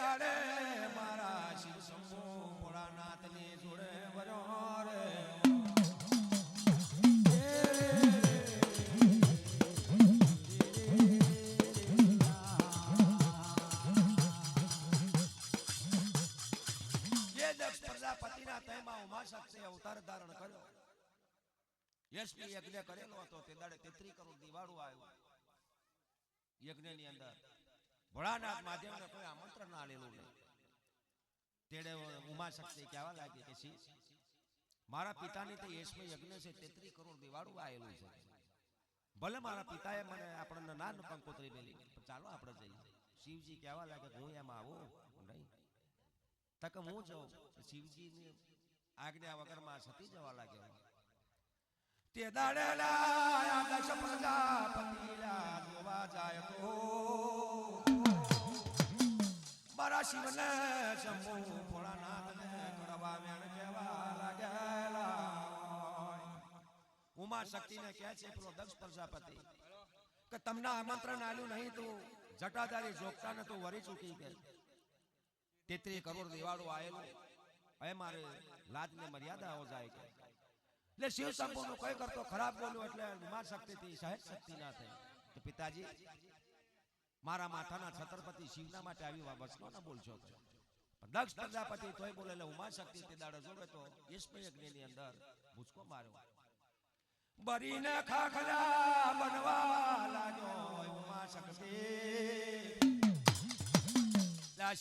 દાડે મારા શિવ શંભુ ભોળાનાથની જોડે વર્યો રે પ્રજાપતિના તયમાં ઉમાશક્તિએ અવતાર ધારણ કર્યો. યજ્ઞ કરેલો હતો તે દાડે 33 કરોડ દિવાળું આવ્યું. યજ્ઞની અંદર ભોળાનાથ મહાદેવને કોઈ આમંત્રણ ના આલેલું નહીં. તેડે ઉમાશક્તિ કહેવા લાગી કે શિવ મારા પિતાની તે યજ્ઞ છે 33 કરોડ દિવાળું આવેલું છે. ભલે મારા પિતાએ મને આપણને નાન કંકોત્રી મેલી ચાલો આપણે જઈએ. શિવજી કહેવા લાગે હું એમાં આવું નહીં. તક હું જાઉં શિવજીની આજ્ઞા વગરમાં સતી જવા લાગ્યો. તે દાડેલા દશ પ્રજાપતિલા જોવા જાય તો મારા શિવને શંભુ ભોળાનાથને કરવા મેણ કહેવા લાગેલા. ઉમા શક્તિને કહે છે પેલો દક્ષ પ્રજાપતિ કે તમને આમંત્રણ આલ્યું નહીં તું જટાધારી જોગતાને તું વરી ચૂકી ગઈ. 33 કરોડ દિવાળું આવેલું હવે મારે લાજને મર્યાદાઓ જાય કે એટલે શિવ શંભુનું કઈ કરતો ખરાબ બોલ્યું એટલે ઉમા શક્તિથી સહેજ શક્તિ ના થઈ. તો પિતાજી મારા માથાના છત્રપતિ શિવના માટે આવી વચનો ના બોલશો. દક્ષ પ્રજાપતિ તોય બોલે એટલે ઉમા શક્તિ તે દાડો જોવે તો યજ્ઞની અંદર ભૂચકો માર્યો. બરીને ખાખલા બનવા લાગ્યો ઉમા શક્તિ.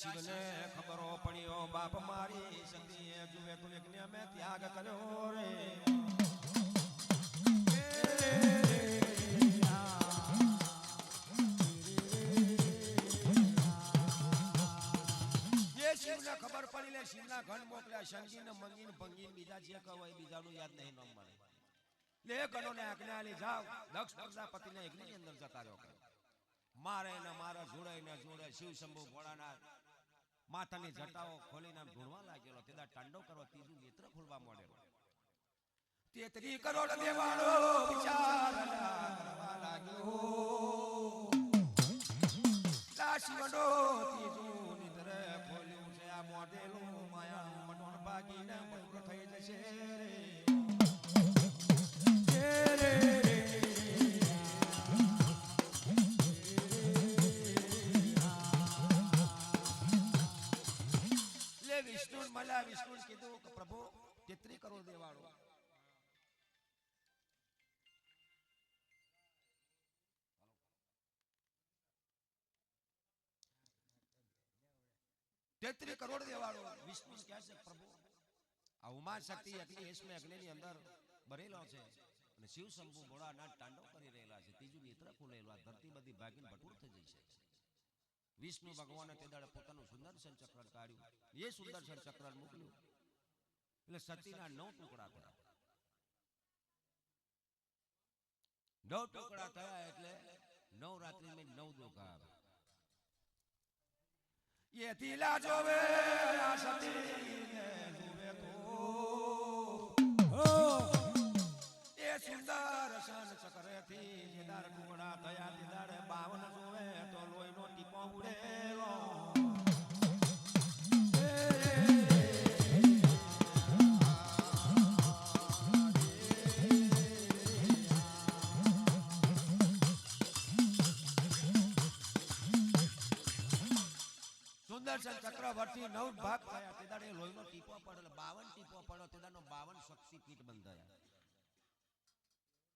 શિવને ખબરો પડ્યો બાપ મારી સતીએ જુએ તો યજ્ઞ મેં ત્યાગ કર્યો રે. શિવને ખબર પડી લે શિવના ઘન મોકલ્યા શંગીન મંગીન ભંગીન બીજા જે કહેવાય બીજાનું યાદ નહીં નામ મળે. લે ગણોને આજ્ઞા લઈ જાવ દક્ષ પ્રજાપતિને યજ્ઞની અંદર જતા રહ્યો કરે. મારે ને મારા જોડે ને જોડે શિવ શંભુ ભોળાનાથ માથાની જટાઓ ખોલીને ઢૂંઢવા લાગેલો. તેદા તાંડવ કરવા ત્રીજું નેત્ર ખોલવા માંડેલો. 33 કરોડ દેવાળો વિચાર કરવા લાગ્યો. શિવનો ત્રીજું નેત્ર ખોલ્યું છે આ મોઢેલું માયા મનોન ભાગીને મગ્ન થઈ જશે રે. વિષ્ણુ મળ્યા. વિષ્ણુ કીધું કે પ્રભુ 33 કરોડ દેવાળો. વિષ્ણુ કહે છે પ્રભુ આ ઉમા શક્તિ અગ્નિની અંદર ભરેલો છે અને શિવ શંભુ ભોળાનાથ તાંડવ કરી રહેલા છે. ત્રીજું નેત્ર ખુલેલું આ ધરતી બધી ભાગીને ભટૂર થઈ જશે. વિષ્ણુ ભગવાને તે દાડે પોતાનું સુદર્શન ચક્ર કાઢ્યું. એ સુદર્શન ચક્ર મોકલ્યું એટલે સતીના 9 ટુકડા થયા. 9 ટુકડા થયા એટલે 9 રાત્રિ મેં 9 દુઃખ આવે. એ તીલા જોવે આ સતીને જોવે તો એ સુદર્શન ચક્રથી જે દાર ટુકડા થયા તે દાડે 52 જોવે તો લોહીનો ટીપો ઉડેલો. સુદર્શન ચક્રવર્તી 9 ભાગ થયા તે દાડે લોહીનો ટીપો પડેલો. 52 ટીપો પડ્યો તે દાડનો 52 શક્તિપીઠ બંધાયા.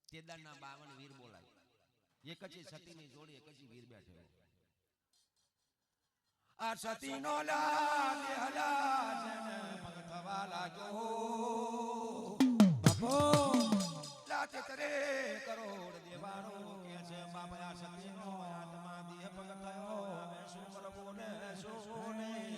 તે દાડના 52 વીર બોલાય. એક જ સતીની જોડી એક જ વીર બેઠેલો. આ સતીનો લાગે હલા જેને ભગતવા લાગ્યો બાપો લાતે તરે કરોડ દેવાળો કે છે બાપા આ સતીનો આત્મા દેહ ભગતયો હવે શું કરવું ને શું નહીં.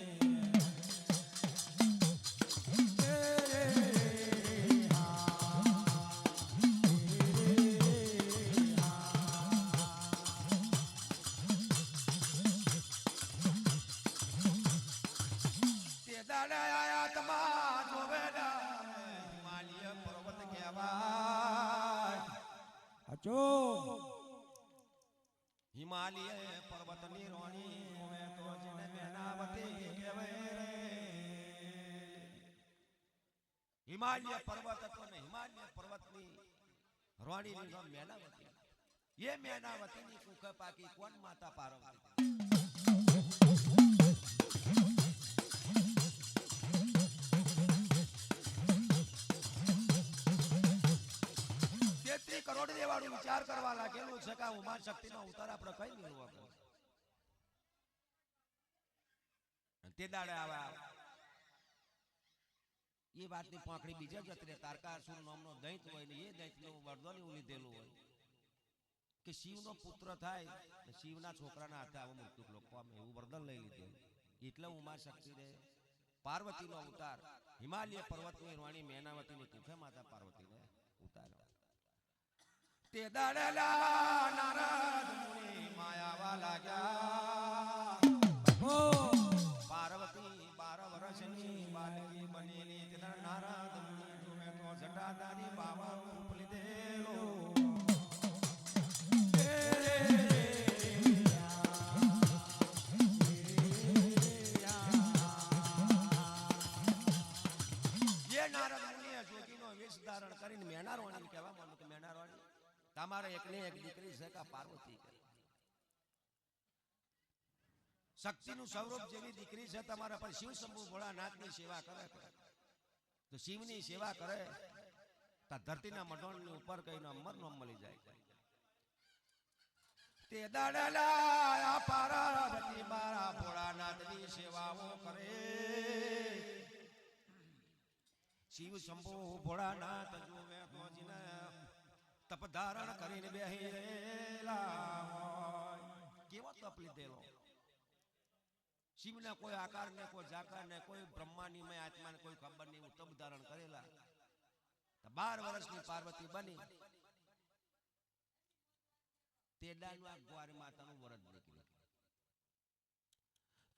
હિમાલય પર્વત કહેવાય. હિમાલય પર્વત ની રોણી તો જેને મેનાવતી હિમાલય પર્વત હતો ને હિમાલય પર્વતની રોણીનું નામ મેનાવતી. એ મેનાવતીની કુખ પાકી કોણ? માતા પાર્વતી. કરોડ દેવાળું વિચાર કરવા લાગેલું છે કે ઉમા શક્તિનો અવતાર આપણે કઈ મેળવો. તે દાડે આવા એ વાતની પાંખડી બીજા જતરે તારકાસુર નામનો દૈત હોય ને એ દૈતનું વરદાન એવું લીધેલું હોય કે શિવનો પુત્ર થાય ને શિવના છોકરાના હાથે આવો મૃત્યુ લોક પામે એવું વરદાન લઈ લીધેલું. એટલે ઉમા શક્તિ રે પાર્વતીનો અવતાર હિમાલય પર્વતની રાણી મેનાવતીની કુખે માતા પાર્વતીને ઉતાર્યો. તે દાડેલા નારદ મુનિ માયાવા લાગ્યા. પાર્વતી 12 વર્ષની બાલકી બનેલી. તે નારદ મુનિ જોવે તો જટાધારી બાબા રૂપ લીધેલો. એ નારદ મુનિએ જોગીનો વેશ ધારણ કરીને મેનારોણી કહેવા માંડ્યું કે મેનારોણી તમારે એકને એક દીકરી છે કે પાર્વતી કે શક્તિનું સ્વરૂપ જેવી દીકરી છે તમારા પર. શિવ શંભુ ભોળાનાથની સેવા કરે તો શિવની સેવા કરે તો ધરતીના મઢોળની ઉપર કઈને અમર નો મળી જાય. તે દાડેલા પાર્વતી મારા ભોળાનાથની સેવાઓ કરે. શિવ શંભુ ભોળાનાથ જોવે તો જીને તપ ધારણ કરીને બેહેલા કેવો તપ લીધેલો. શિવને કોઈ આકાર ને કોઈ જાકાર ને કોઈ બ્રહ્માની મય આત્માને કોઈ ખબર નહીં. તપ ધારણ કરેલા 12 વર્ષની પાર્વતી બની. તેડાનું આ ગ્વારી માતાનું વ્રત નીકળ્યું.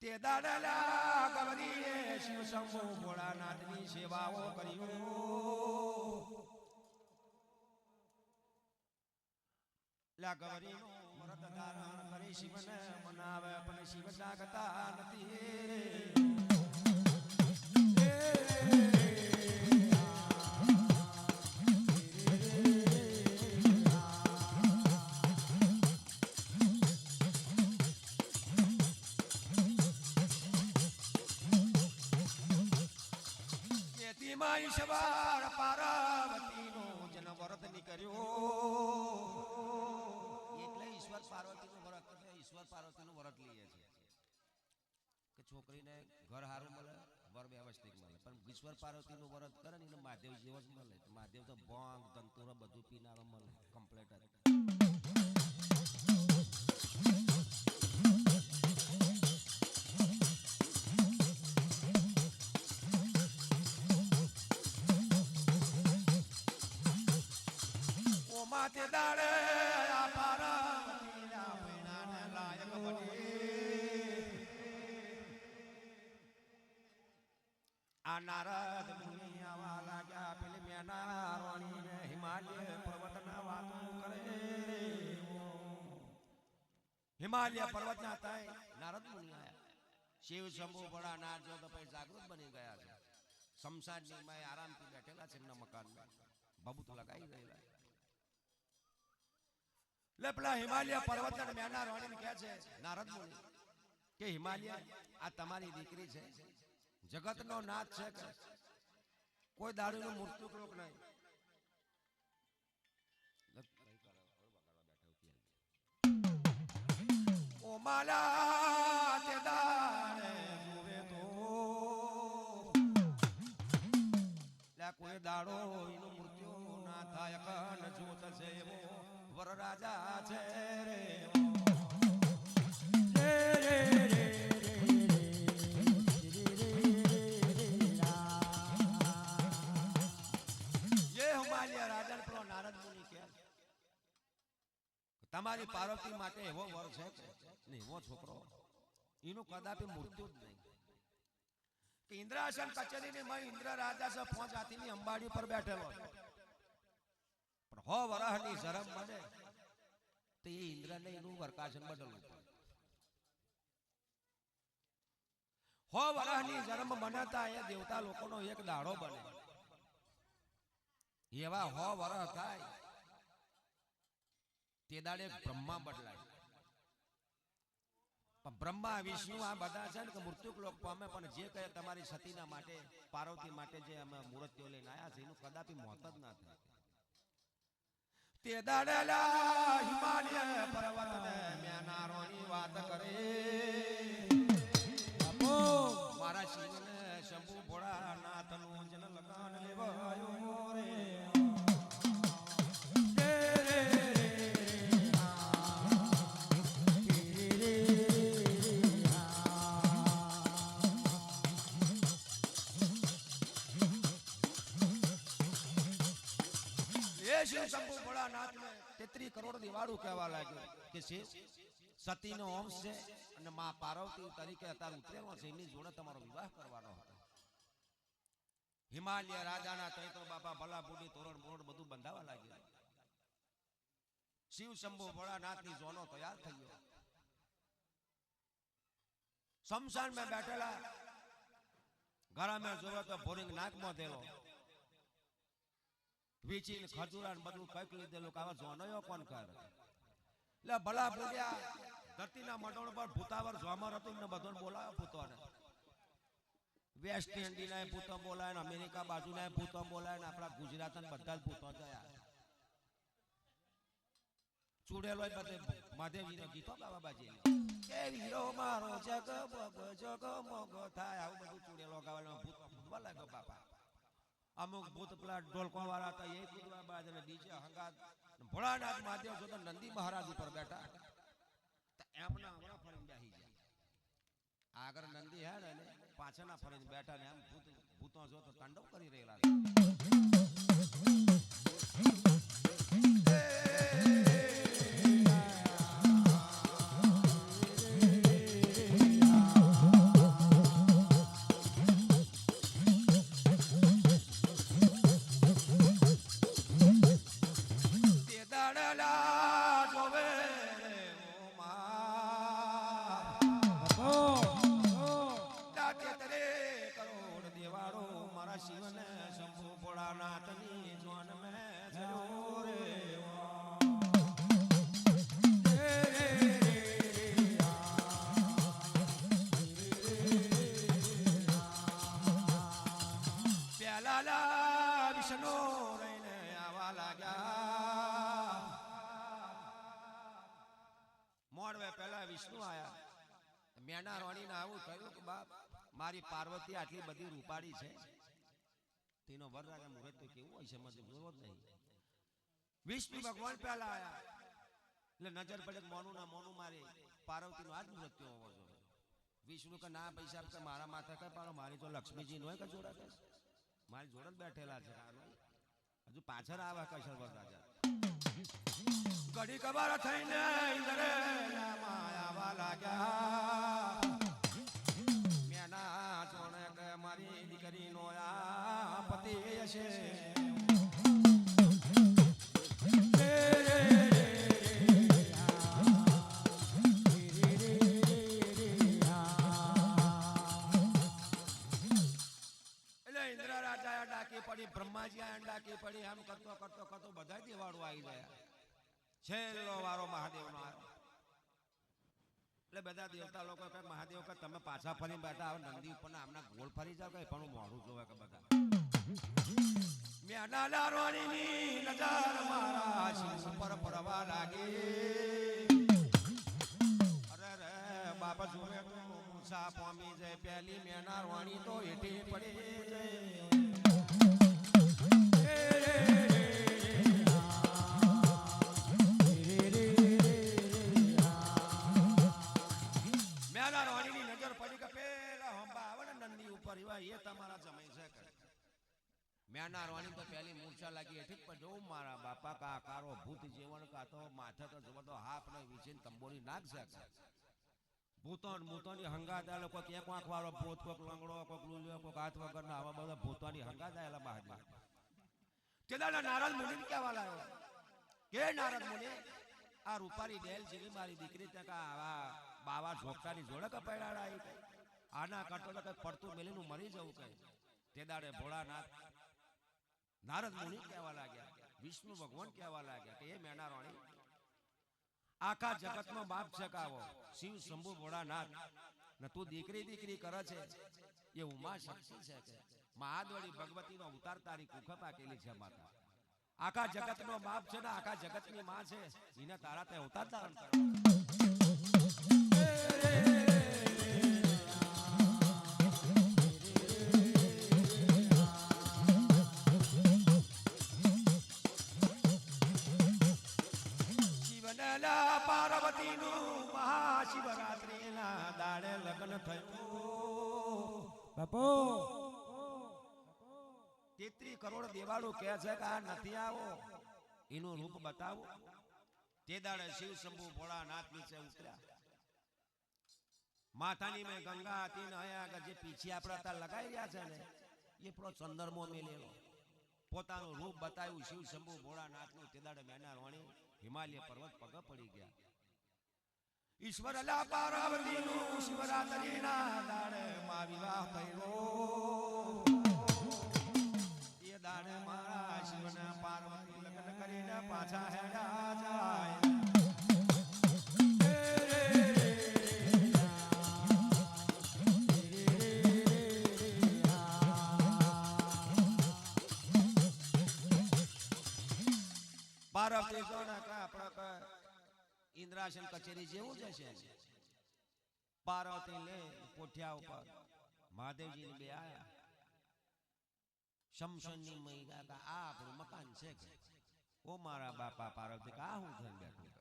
તે દાડેલા ગવરીએ શિવ શંભુ ભોળાનાથની સેવાઓ કર્યું. લા ગવરીનું વ્રત ધારણ કરી શિવને મનાવે પણ શિવ જાગતા નથી. ઈશ્વર પાર્વતીનો જન વ્રત નીકળ્યો. એટલે ઈશ્વર પાર્વતીનું વ્રત ઈશ્વર પાર્વતીનું વ્રત લઈએ છે કે છોકરીને ઘર સારું મળે, વર વ્યવસ્થિત મળે. પણ ઈશ્વર પાર્વતીનું વ્રત કરે ને મહાદેવ જેવો જ મળે. મહાદેવ તો ભોંગ ધંતુરો બધું પીનારો મળે કમ્પ્લેટ જ. માથે દાડે આ પાર્વતીના પૈણાને લાયક બની. આ નારદ મુનિ આવા લાગ્યા પેલી મેનારોણીને હિમાલય પર્વતના વાતો કરે. હિમાલય પર્વતના થાય નારદ મુનિ આયા. શિવ શંભુ ભોળાનાથ જો તો પછી જાગૃત બની ગયા છે. શમશાનની માં આરામથી બેઠેલા છે એમના મકાનમાં બબૂત લગાવી ગયેલા. લે પેલા હિમાલય પર્વત મેના રોણીને કહે છે નારદ મુનિ કે હિમાલય આ તમારી દીકરી છે, જગતનો નાથ છે કે કોઈ દારૂનું મૃત્યુ રોક નહીં. ઓ માલા તે દાડે જોવે તો લે કોઈ દાડો એનું મૃત્યુ ના થાય. કન જોત છે એવો વર રાજા છે રે. હિમાલય રાજા પેલો નારદ મુનિ કે તમારી પાર્વતી માટે એવો વર છે ને એવો છોકરો એનું કદાપી મૃત્યુ જ નહીં. કે ઇન્દ્રાસન કચેરીની માં ઇન્દ્ર રાજા છે 5 હાથીની અંબાડી પર બેઠેલો. પણ 100 વર્ષની શરમ બને તો એ ઇન્દ્રને એનું વરકાસન બદલવું પડે. 100 વર્ષની જન્મ બનતા એ દેવતા લોકોનો એક દાડો બને. એવા 100 વર્ષ થાય તે દાડે બ્રહ્મા બદલાય. પણ બ્રહ્મા વિષ્ણુ આ બધા છે ને કે મૃત્યુક લોક પામે, પણ જે કહે તમારી સતીના માટે પાર્વતી માટે જે અમે મૂર્તિઓ લઈને આવ્યા છે એનું કદાપી મોત જ ના થાય. તે દાડેલા હિમાલય પર્વતને મેનારોની વાત કરે મારા શિવને શંભુ ભોળાનાથનું જન લગાન લેવાયો રે. શિવ શંભુ ભોળાનાથને 33 કરોડ દિવાળું કહેવા લાગ્યું કે શિવ સતીનો અંશ છે અને માં પાર્વતી તરીકે અત્યારે ઉતરેલો છે, એની જોડે તમારો વિવાહ કરવાનો હતો. હિમાલય રાજાના તૈતો બાપા ભલા બુડી તોરણ બોરણ બધું બંધાવા લાગ્યું. શિવ શંભુ ભોળાનાથની જોનો તૈયાર થઈ ગયો. શમશાનમાં બેઠેલા ઘરમાં જોવો તો બોરિંગ નાકમાં દેલો વીચીને ખજૂરા બધું કઈક લીધેલું આવા જોનયો કોણ કરે. એટલે ભલા બોલ્યા ધરતીના મટોળ પર ભૂતાવર જોમર હતું ને બધોને બોલાવ્યો ભૂતોને. વેસ્ટ ઇન્ડિયના ભૂતો બોલાય, અમેરિકા બાજુના ભૂતો બોલાય ને આપણા ગુજરાતના બધા જ ભૂતો ગયા. ચૂડેલો બધે મહાદેવજીનો ગીતો ગાવા બાજી કે વીરો મારો જગ મગ જગ મગ થાય આવું બધું ચૂડેલો ગાવાનો ભૂત બોલાય બાપા. અમુક ભૂત પેલા ઢોલકો વાળા હતા એ કૂદવા બાદ અને ડીજે હંગાત ભોળાનાથ મહાદેવ જો તો નંદી મહારાજ ઉપર બેઠા એમના હમણાં ફરીને બેસી ગયા. આગળ નંદી હે ને પાછળના ફરીને બેઠા ને એમ ભૂતો જો તો તાંડવ કરી રહેલા છે. શિવને શંભુ ભોળાનાથની જોન મેં જયો રે. પ્યાલા વિષ્ણુ રહીને આવા લાગ્યા. મોડવે પહેલા વિષ્ણુ આયા. મેના રોણીને આવું કહ્યું કે બાપ મારી પાર્વતી આટલી બધી રૂપાળી છે, તેનો વરરાજા મુહૂર્ત તો કેવું હોય છે મને જોવો જ નહીં. વિષ્ણુ ભગવાન પહેલા આયા એટલે નજર પડે મોનું ના મોનું મારે પાર્વતીનો આજ મૃત્યુ હોવો જોઈએ. વિષ્ણુ કે ના પૈસા કે મારા માથે કઈ પાડો, મારી તો લક્ષ્મીજી નો કે જોડે કે મારી જોડે જ બેઠેલા છે. હજુ પાછળ આવે કૈસર વરરાજા ઘડી કબર થઈને ઇન્દ્રે આવા લાગ્યા. મેના જોણે કે મારી દીકરી નો આ પતિ છે. એટલે ઇન્દ્ર રાજા ડાકી પડી, બ્રહ્માજી ડાકી પડી, એમ કરતો કરતો કરતો બધા દેવાળો આવી ગયા. છેલ્લો વારો મહાદેવ નો આવ્યો. એટલે બધા દેવતા લોકો કહે મહાદેવ કે તમે પાછા ફરી બેઠા આવો નંદી ઉપર આમના ગોળ ફરી જાવ કે પણ મોઢું જોવે કે બધા મેના લારવાણીની નજર મારા શિવ ઉપર પડવા લાગી. અરે રે બાપા જોવે તો મૂસા પામી જાય. પહેલી મેના વાણી તો એઠી પડી જાય. એ તમારા જમાઈ છે. મેના રોણી તો પહેલી મૂર્છા લાગી એઠી પણ જો મારા બાપા કા કારો ભૂત જીવન કા તો માથે તો જોવો તો હાફ ને વિચીન તંબોરી નાખ છે. ભૂતોન ભૂતોની હંગાત આ લોકો કે આંખ વાળો ભૂત, કોક લંગડો, કોક લુલ્યો, કોક હાથ વગર ના આવા બધા ભૂતોની હંગાત આયેલા મહાદેવ. કેદાના નારદ મુનિ કહેવા લાગ્યો કે નારદ મુનિ આ રૂપારી ડેલ જેવી મારી દીકરી ત્યાં કા આવા બાવા ઝોકટાની જોડે કે પડાડા આવી આના કરતો તો કઈ પડતું મેલીનું મરી જવું કઈ. તે દાડે ભોળાનાથ નારદ મુનિ કહેવા લાગ્યા, વિષ્ણુ ભગવાન કહેવા લાગ્યા કે એ મેના રાણી આખા જગતનો બાપ છકાવો શિવ શંભુ ભોળાનાથ ને તું દીકરી દીકરી કરે છે એ ઉમા શક્તિ છે કે મહાદવડી ભગવતીનો અવતાર તારી કુખ પાકેલી છે માતા. આખા જગતનો બાપ છે ને આખા જગતની માં છે, એને તારા તે અવતાર ધારણ કરો. પાર્વતીનું મહાશિવરાત્રીના દાડે લગ્ન થયું બાપો. 33 કરોડ દેવાળું કહે છે કે આ નથી આવો એનું રૂપ બતાવો. તે દાડે શિવ શંભુ ભોળાનાથ નીચે ઉતર્યા. માથાની મેં ગંગા હતી ને અહીંયા જે પીછી આપણા ત્યાં લગાઈ રહ્યા છે ને એ પેલો ચંદ્રમો મેલેલો પોતાનું રૂપ બતાવ્યું શિવ શંભુ ભોળાનાથનું. તે દાડે મેના રોણી હિમાલય પર્વત પગ પડી ગયા. ઈશ્વર અલા પાર્વતીનું શિવરાત્રીના દાડે માં વિવાહ થયો. એ દાડે મારા શિવને પાર્વતી લગ્ન કરીને પાછા હેડા જાય. પાર્વતી જોને આપણે ઇન્દ્રાસન કચેરી જેવું જ છે. પાર્વતી લે પોઠિયા ઉપર મહાદેવજી બે આયા. શમશનની મહિલા કા આ આપણું મકાન છે કે ઓ મારા બાપા પાર્વતી કા હું ધન બેઠું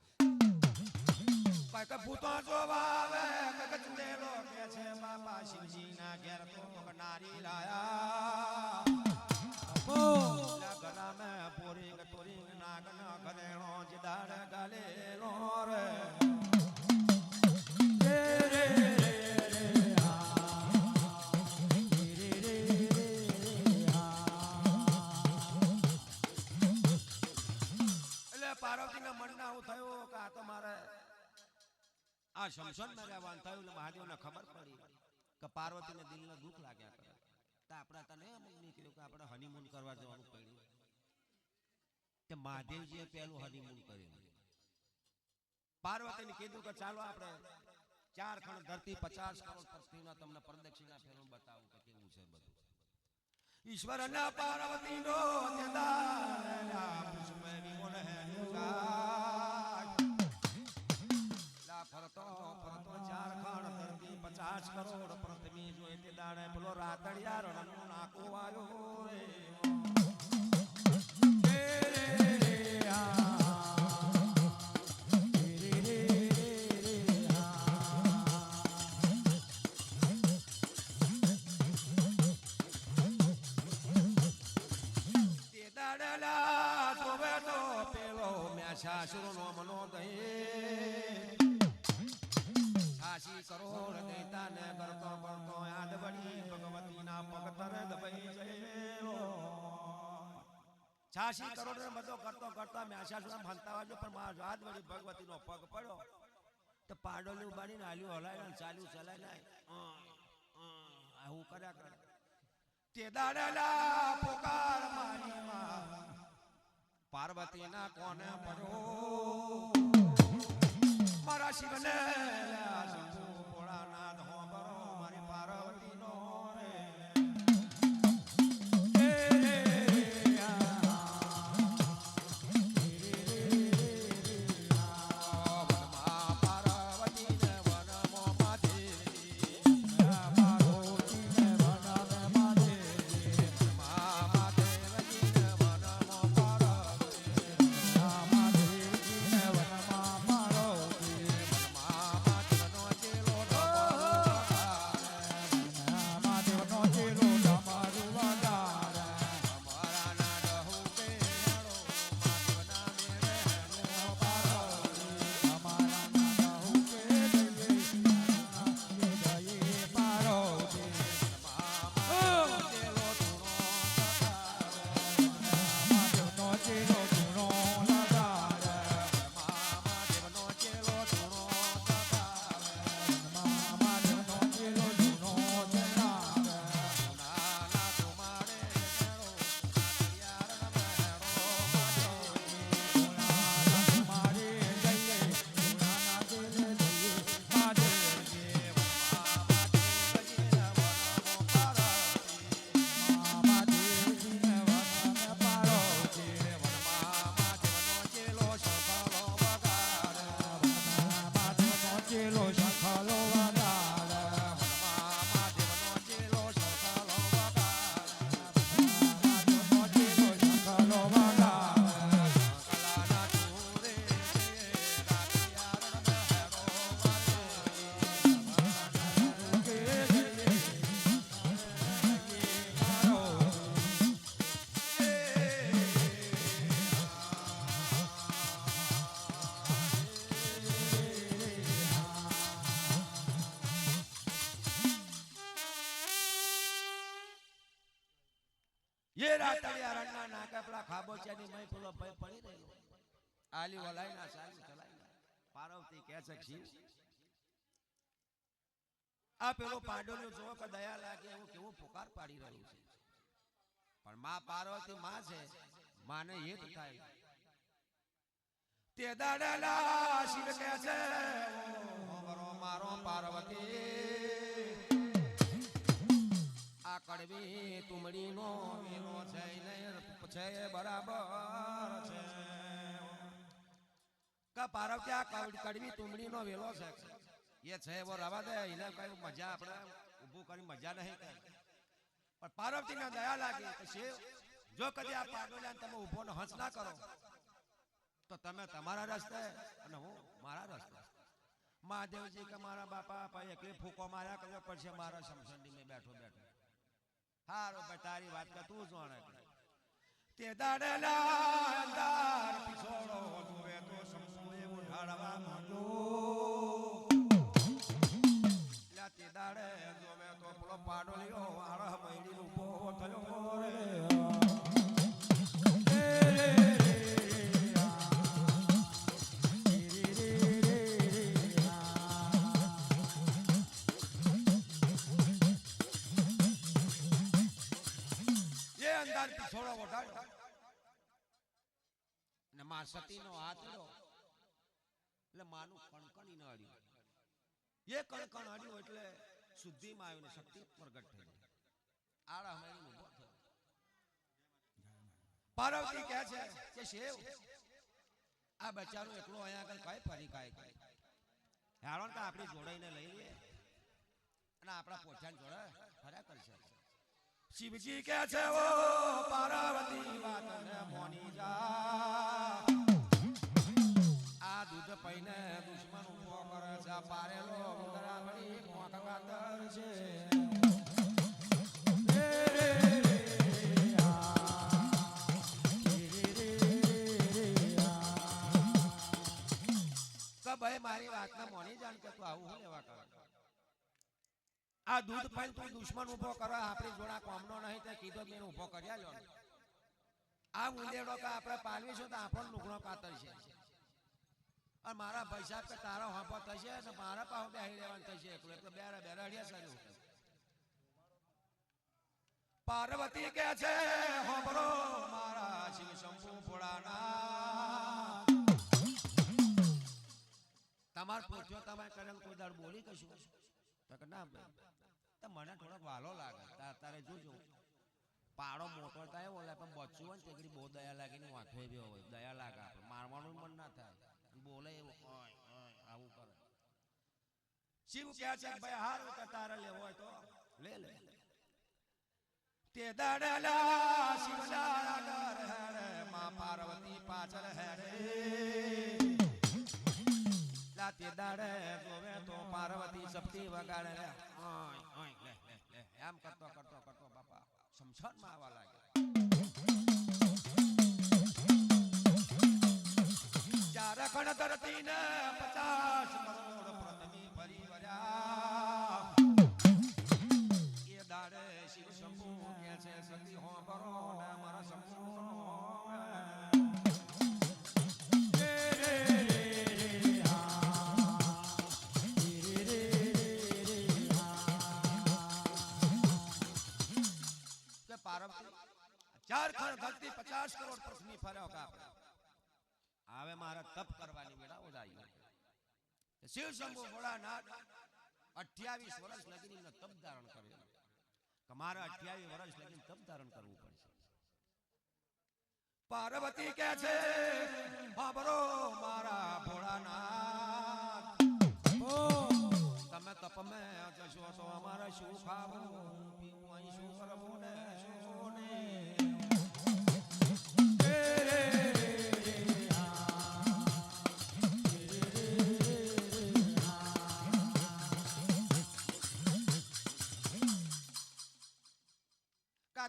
કે ભૂતો જોવા આવે કે ચુડેલો કે છે બાપા શિવજીના ઘેર તો નારી લાયા. ગલા મે પોરી તોરી નાગન ઘરેણો જદાડ ગાલેલો રે. એટલે પાર્વતીના મનમાં આવું થયું કે આ તો મારે આ શમશાનમાં રહેવાનું થયું. એટલે મહાદેવને ખબર પડી કે પાર્વતીને દિલને દુઃખ લાગ્યા કરે. આપણે તને અમુક નીકળ્યું કે આપણે હનીમૂન કરવા જવાનું પડ્યું. તે મહાદેવજીએ પહેલું હનીમૂન કર્યું. પાર્વતીને કીધું કે ચાલો આપણે 4 ખંડ ધરતી 50 કરોડ પૃથ્વીના તમને પ્રદક્ષિણા ફેરવું બતાવું કે કેવું છે બધું. ઈશ્વરના પાર્વતીનો ફરતો ફરતો 4 ખંડ ધરતી 50 કરોડ પૃથ્વી જોઈ તે દાડે પેલો રાતડિયા રણનો નાકો આવ્યો રે. તે દાડેલા જોવે તો પેલો મેષાસુરનો મનો દઈ 80 કરોડ દેતા ને કરતો કરતો યાદ વળી ભગવતીના પગ તરે દબાઈ ગયેલો. 86 કરોડ ને બધો કરતો કરતા મેષાસુર ભણતા વાજો પણ માં યાદ વળી ભગવતીનો પગ પડ્યો તો પાડોલી ઉબાડીને હાલ્યું હલાય ચાલ્યું ચલાય આવું કર્યા કરે. તે દાડેલા પોકાર મારી માં પાર્વતીના કોને પડ્યો. મારા શિવને ભોળાનાથ હો બરો મારી પાર્વતીનો રે. એ રાતડિયા રણના નાકે પેલા ખાબોચિયાની મય પેલો ભય પડી રહ્યો આલી વલાઈ ના ચાલી ચલાઈ પાર્વતી કહે છે શિવ આ પેલો પાંડવનું જો કે દયા લાગે એવું કેવું પુકાર પાડી રહ્યું છે પણ માં પાર્વતી માં છે માને હેત થાય તે દાડેલા શિવ કહે છે મારો પાર્વતી આ કડવી તુમડીનો વેલો છે છે બરાબર છે કે પાર્વતી આ કડવી તુમડીનો વેલો છે એ છે એવો રવા દે એને કઈ મજા આપણે ઊભું કરી મજા નહીં કરે પણ પાર્વતીને દયા લાગી કે શિવ જો કદી આ પાડોલાને તમે ઊભો ને હંસ ના કરો તો તમે તમારા રસ્તે અને હું મારા રસ્તે મહાદેવજી કે મારા બાપા ભાઈ એકલી ફૂકો માર્યા કર્યો પછી મારા સમસંડી મેં બેઠો બેઠો હારો ભાઈ તારી વાત કે તું જાણે તે દાડેલા અંધાર પીછોડો જોવે તો સમસુએ ઉઠાડવા માંડો તે દાડે જોવે તો પેલો પાડોલિયો આળહ મૈડી ઉભો થયો રે માં સતીનો હાથ લો એટલે માનું કણકણી ન અડ્યું એ કણકણ અડ્યું એટલે શુદ્ધિમાં આવીને શક્તિ પ્રગટ થઈ આળા હમેરીને ઉભો થયો પાર્વતી કહે છે કે શિવ આ બચારો એકલો અહીંયા આગળ કઈ ફરી કાય હેડો ને આપણી જોડાઈને લઈ લઈએ અને આપણા પોઠાને જોડે ફર્યા કરશે શિવજી કે છે ઓ પાર્વતી વાતને મોની જા આ દૂધ પૈને દુશ્મન ઉભો કરે છે પારેલો ઉંદરા ભરી મોક કાતર છે કે ભાઈ મારી વાતને મોની જાણ કે તું આવું હું લેવા કરે આ દૂધ પાઈ તું દુશ્મન ઉભો કરો આપણી જોડા કોમનો નહીં તે કીધો મેં ઉભો કર્યા લો આ ઉંદેડો કે આપણે પાલવીશું તો આપણો લુગડો કાતર છે અને મારા પૈસા કે તારો હાંપો થશે ને મારા પાસે બેહી રહેવાનું થશે એકલું એટલે બેરડિયા સારું પાર્વતી કે છે હોબરો મારા શિવ શંભુ ભોળાના તમાર પૂછ્યો તમે કદમ કોઈ દાડ બોલી કશું તો કે ના તો મને થોડોક વાલો લાગે તારે જોજો પાડો મોટો થાય ઓલા પણ બચ્ચું હોય ને તેગડી બહુ દયા લાગે ને વાંખો એવી હોય દયા લાગે આપણે મારવાનું મન ના થાય બોલે એવું આવું કરે શિવ કહે છે ભાઈ હારું કે તારે લેવો હોય તો લે લે તે દાડેલા શિવલા ડર હેરે માં પાર્વતી પાછળ હેરે તે દાડે જોવે તો પાર્વતી સપતી વગાડે રે એમ કરતો કરતો કરતો બાપા સમસનમાં આવવા લાગે ચાર ખણ ધરતી ને 50 કરોડ પૃથ્વી ફરી વર્યા એ દાડે શિવ શંભુ કે છે સતી હો બરો ને મારા શંભુ ચાર ખણ ધરતી 50 કરોડ પૃથ્વી ફર્યો કા હવે મારા તપ કરવાની વેળા ઓજાઈ શિવ શંભુ ભોળાનાથ 28 વર્ષ લગીને તપ ધારણ કર્યો કે મારા 28 વર્ષ લગીને તપ ધારણ કરવું પડશે પાર્વતી કહે છે બાબરો મારા ભોળાનાથ તમે તપ મે જશો તો અમારે શું ખાવું પીવું અહીં શું કરવું ને શું નહીં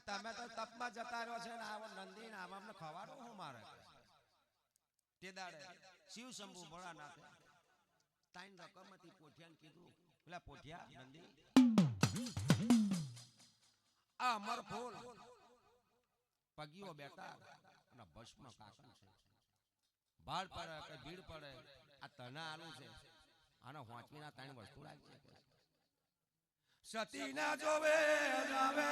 તમે તો તપમાં જતા રહ્યો છે ને આવો નંદી ને આમ અમને ખવાડો હું મારે તે દાડે શિવ શંભુ ભોળાનાથે તાઈન રકમથી પોઠિયાને કીધું પેલા પોઠિયા નંદી આ અમર ફૂલ પગીઓ બેટા અને ભસ્મ કાકણ છે. ભાડ પડે કે ભીડ પડે આ તના આલુ છે. આના હોંચવીના ત્રણ વસ્તુ રાખજે કે સતી ના જોવે જાવે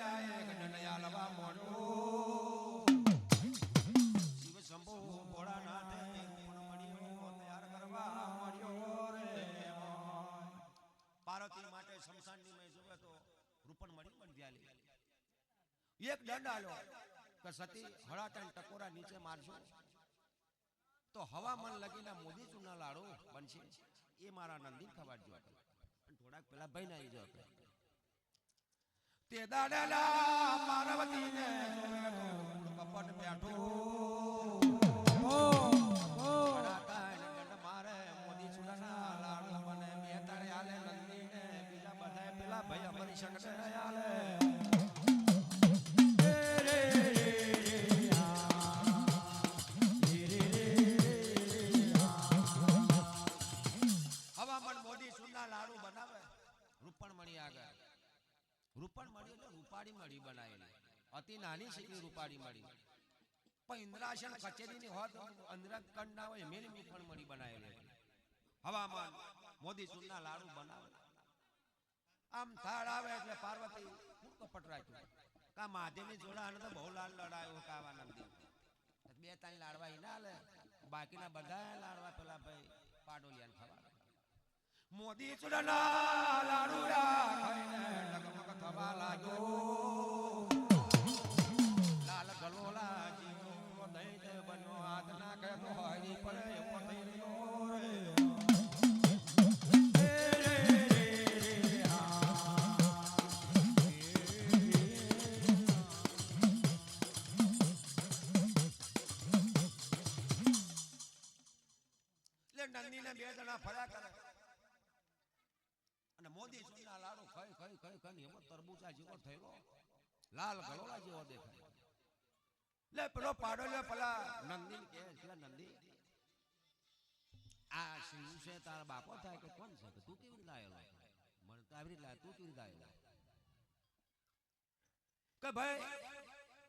જાય ગણયાલવા મોડો શિવ શંભુ ભોળાનાથે પણ મળ્યો તૈયાર કરવા મળ્યો રે. પાર્વતી માટે શમશાનની મેં જોવે તો રૂપણ મળી પણ વ્યાલી એક દંડ આલો કે સતી હળાટણ ટકોરા નીચે મારજો તો હવામાન લગીના મોદી ચૂના લાડુ બનશે. એ મારા નંદી ખવાડજો આપણે થોડાક પેલા ભાઈ ના આવી જાવ તે દાડેલા પાર્વતીને કપટ બેઠો મારે મોદી ચૂના લાડુ મને બે તારે આલે નંદીને બીજા બધા પેલા ભાઈ અમારી સંગઠન આલે. લાડુ બનાવે રૂપણ મળી આગળ રૂપણ મળી એટલે રૂપાડી મળી બનાવેલી અતિ નાની શીખી રૂપાડી મળી પણ ઇન્દ્રાસન કચેરીની હોત અંદરકંડ ના હોય મેલી રૂપણ મળી બનાવેલી હવામાન મોદી ચૂરના લાડુ બનાવે. આમ થાળ આવે એટલે પાર્વતી ખૂબ કપટ રાખ્યું કા મહાદેવની જોડા આને તો બહુ લાડ લડાયો કાવા નંદી બે ત્રણ લાડવા ના લે બાકીના બધા લાડવા પેલા ભાઈ પાડોલિયાને ખવાડે. મોદી ચૂડાના લાડુડા ખાઈને લગમગ થવા લાગ્યો લાલ ગલોલા જીવો દહીં તે બન્યો હાથ નાખે તો હરી પડે એવો થઈ રહ્યો રે. એટલે નંદીને બે જણા ફર્યા કરે અને મોદી ચૂના લાડુ ખાઈ ખાઈ ખાઈ ખાઈ એમાં તરબૂચા જેવો થયેલો લાલ ગલોલા જેવો દેખાય. લે પેલો પાડોલ્યો પેલા નંદી કે નંદી આ શિવ છે તારા બાપો થાય કે કોણ છે કે તું કેવી રીતે આવેલો મને તો આવી રીતે તું કેવી રીતે આવેલો કે ભાઈ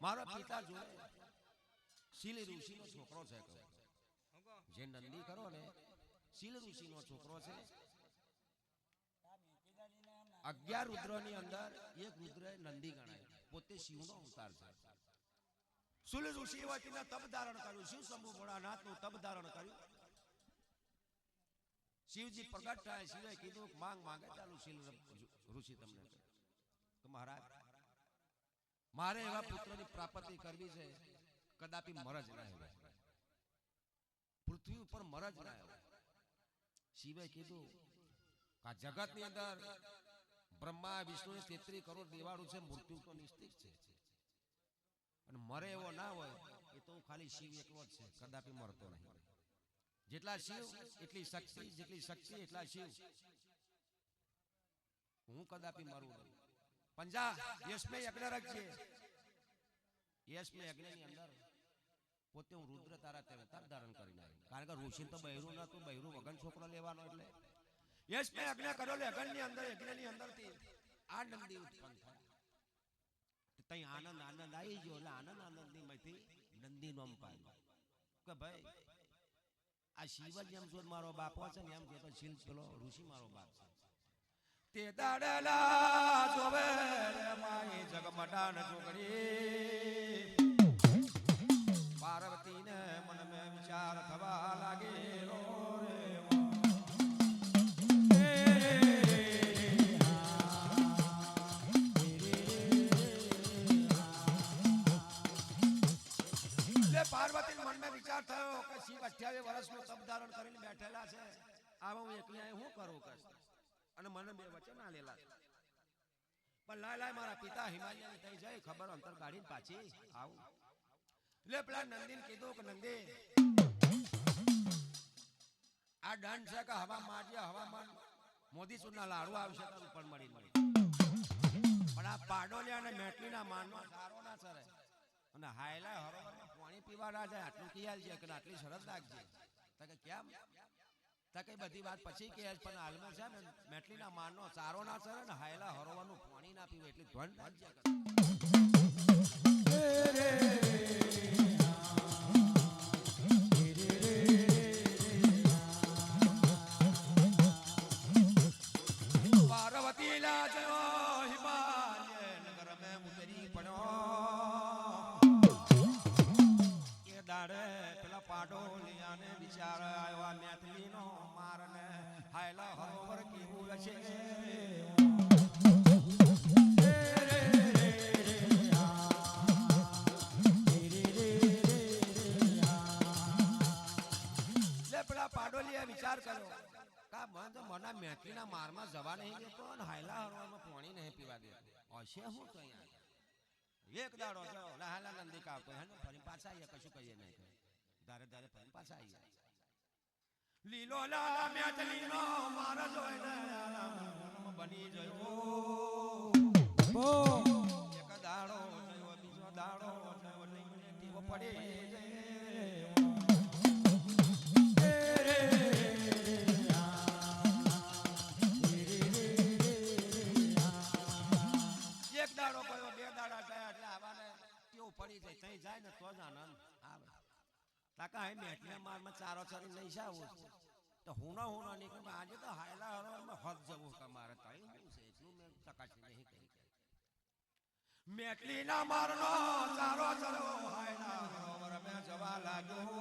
મારો પિતા જોડે શીલ ઋષિનો છોકરો છે કે જે નંદી કરો ને શીલ ઋષિનો છોકરો છે. 11 રુદ્રની અંદર એક રુદ્ર નંદી ગણાય પોતે શિવનો અવતાર છે. શીલ ઋષિ વતીને તપ ધારણ કર્યું શિવ શંભુ ભોળાનાથનું તપ ધારણ કર્યું. શિવજી પ્રગટ થાય શિવે કીધું માંગ માંગે ચાલુ શીલ ઋષિ તમને કે મહારાજ મારે એવા પુત્રની પ્રાપ્તિ કરવી છે કદાપી મરજ ના આવે પૃથ્વી ઉપર મરજ ના આવે. શિવે કીધું આ જગતની અંદર બ્રહ્મા વિષ્ણુ 33 કરોડ દેવાળું છે મૃત્યુ તો નિશ્ચિત છે અને મરે એવો ના હોય એ તો ખાલી શિવ એકલો જ છે કદાપી મરતો નહીં. જેટલા શિવ એટલી શક્તિ જેટલી શક્તિ એટલા શિવ હું કદાપી મરું નહીં. પંજા યશમે યજ્ઞ રાખજે યશમે યજ્ઞની અંદર પોતે હું રુદ્ર તારા તે અવતાર ધારણ કરીને આવ્યો કારણ કે ઋષિ તો બહેરું નતું બહેરું વગન છોકરો લેવાનો એટલે યશ મેં યજ્ઞ કર્યો યજ્ઞની અંદર યજ્ઞની અંદરથી આ નંદી ઉત્પન્ન થાય. તઈ આનંદ આનંદ આવી ગયો એટલે આનંદ આનંદની માંથી નંદી નામ પાડ્યું કે ભાઈ આ શિવ જ એમ જો મારો બાપો છે ને એમ કે તો શિલ પેલો ઋષિ મારો બાપ છે. તે દાડેલા જોવે રે મારી જગમટાન જોગડી પાર્વતીને મન મે વિચાર થવા લાગેલો રે. પાર્વતી મન મે વિચાર થયો કે શિવ 28 વર્ષનો તપ ધારણ કરીને બેઠેલા છે આવા હું એકલી અહીં હું કરું કે અને મને બે વચન આલેલા પણ લાય મારા પિતા હિમાલય થઈ જાય ખબર અંતર કાઢીને પાછી આવું. એટલે પેલા નંદીને કીધું કે નંદી આ દંડ છે કે હવામાન મોદી ચૂરના લાડુ આવશે તો ઉપર મળી પણ આ પાડોલિયા અને મેટલીના માનનો સારો ના ચરે અને હાયલા હરોવરમાં પાણી પીવા ના જાય આટલું કિયાલ છે કે આટલી શરત રાખજે તો કે કેમ તો કઈ બધી વાત પછી કે પણ હાલમાં છે ને મેટલીના માનનો ચારો ના ચરે ને હાયલા હરોવરનું પાણી ના પીવું એટલી ધ્વન રાખજે. પાર્વતી લાજો હિમાલય નગર મેં ઉતરી પડ્યો એ દાડે પેલા પાડોલિયાને વિચાર આવ્યો આ મેથલીનો મારને હાયલા હરોવર કેવું હશે પેલા પાડોલિયા વિચાર કર્યો કા મન તો મના મેથલીના મારમાં જવા નહીં દેતો અને હાયલા હરોવરમાં પાણી નહીં પીવા દેતો હશે હું તો અહીંયા એક દાડો જો લહાલા નંદી કાવતો હે ને ફરી પાછા આયા કશું કહીએ નહીં ધારે ધારે ફરી પાછા આયા લીલો લા મેથલીનો માર જોઈને બની જયો એક દાડો જયો બીજો દાડો જયો નહીં મને ટીવો પડી એક દાડો કયો બે દાડા ગયા એટલે આવાને કેવું પડી જાય તઈ જાય ને તો જ આનંદ આવે કાકા હે મેટલે મારમાં ચારો ચરી લઈ જાવું તો હુનો નીકળ આજે તો હાયલા હરોમાં હદ જવું તમારે તઈ હું છે એટલું મેં ચકાસી નહીં કરી મેટલીના મારનો ચારો ચરો હાયલા હરોવર મે જવા લાગ્યો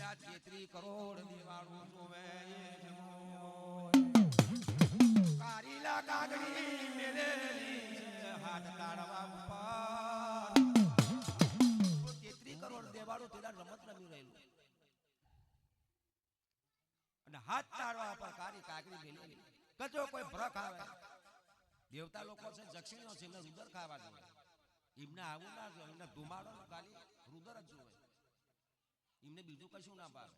33 કરોડ દીવાળું જોવે એ જમો કારીલા કાગડી મેલેલી હાથ કાઢવા ઉપર 33 કરોડ દેવાળું તેના રમત રમી રહેલું અને હાથ તાળવા પર કારી કાગડી મેલેલી કજો કોઈ ભરખ આવે દેવતા લોકો છે જક્ષીણો છે ને રુદર ખાવા જોઈએ એમને આવું ના જોઈએ એમને ધુમાડો ખાલી રુદર જ જોવે એમને બીજું કશું ના પાવે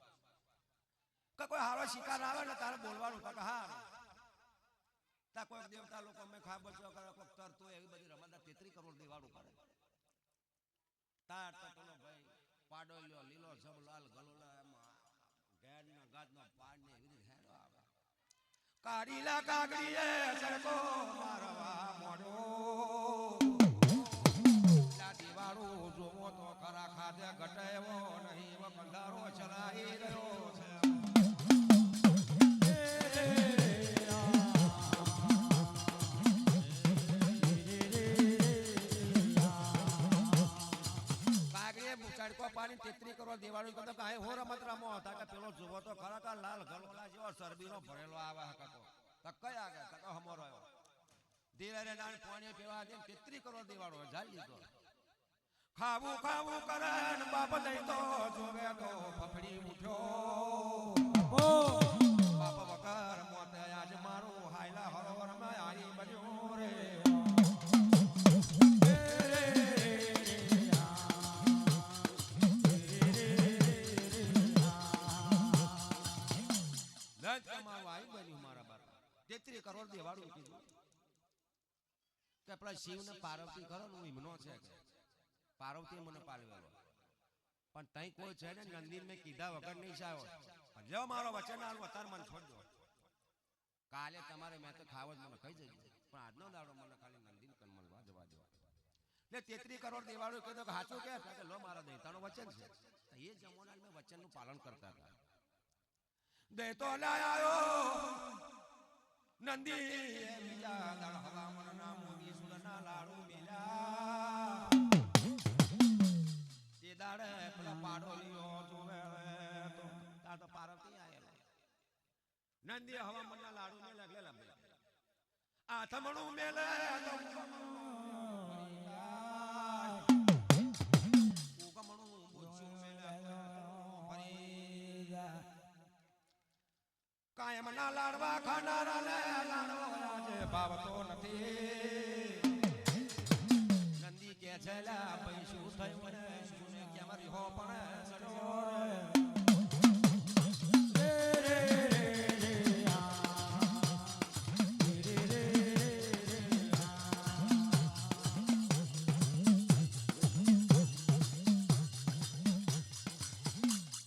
કે કોઈ હારો શિકાર આવે ને તારે બોલવાનું કે હા તા કોઈ દેવતા લોકો મેં ખા બચો કરે કોઈ તરતો એવી બધી રમત 33 કરોડ દેવાળું કરે તાર તો પેલો ભાઈ પાડોલ્યો લીલો જબલાલ ગલોલા એમાં ગેડનો ગાદનો પાડ ને એવી રીતે હેડો આવે કારીલા કાગડીએ સરકો મારવા મોડો લા દેવાળું જોવો તો ખરા ખાધે ઘટેવો નહીં વ કંડારો ચલાઈ રહ્યો છે પાણી 33 કરોડ દેવાળું કરતો કાંઈ હો રમત રમો હતા કે પેલો જુઓ તો ખરા કા લાલ ગલોલા જેવો શરબીનો ભરેલો આવે હકતો તો કઈ આગળ તો હમો રહ્યો ધીરે રે નાન પાણી પીવા દે 33 કરોડ દેવાળો જાળી લીધો ખાવું કરે ને બાપ દઈ તો જોવે તો ફફડી ઉઠ્યો બાપ વગર મોતે આજ મારું હાયલા હરોવર માં આઈ બન્યો રે તેત્રી કરોડ દેવાળું કીધું કે પેલા શિવને પાર્વતી ખરો ને હિમનો છે પાર્વતી મને પાલવેલો પણ તઈ કોઈ છે ને નંદીન મેં કીધા વગર નહીં જાવ જો મારો વચન આલું અત્યારે મને છોડજો કાલે તમારે મેં તો ખાવ જ મને ખાઈ જજો પણ આજનો દાડો મને ખાલી નંદીન કન મળવા જવા દો એટલે 33 કરોડ દેવાળું કીધું કે સાચું કે લો મારા દૈતાનું વચન છે તો એ જમોના મેં વચનનું પાલન કરતા હતા દૈતો લાયો નંદી બીજા દાડ હવામન ના મોદી સુરના લાડુ મેલા તે દાડે પેલા પાડોલિયો જોવે તો તા તો પાર્વતી આયેલા નંદી હવામન ના લાડુ મેલે ગેલા બે આ થમણું મેલે તો ઉગમણું બોચ્યું મેલે ફરી કાયમ ના લાડવા ખાનારા ને લાડવા જે ભાવતો નથી નંદી કે છે લા પૈસું થયું ને સુને કે મારી હો પણ સડો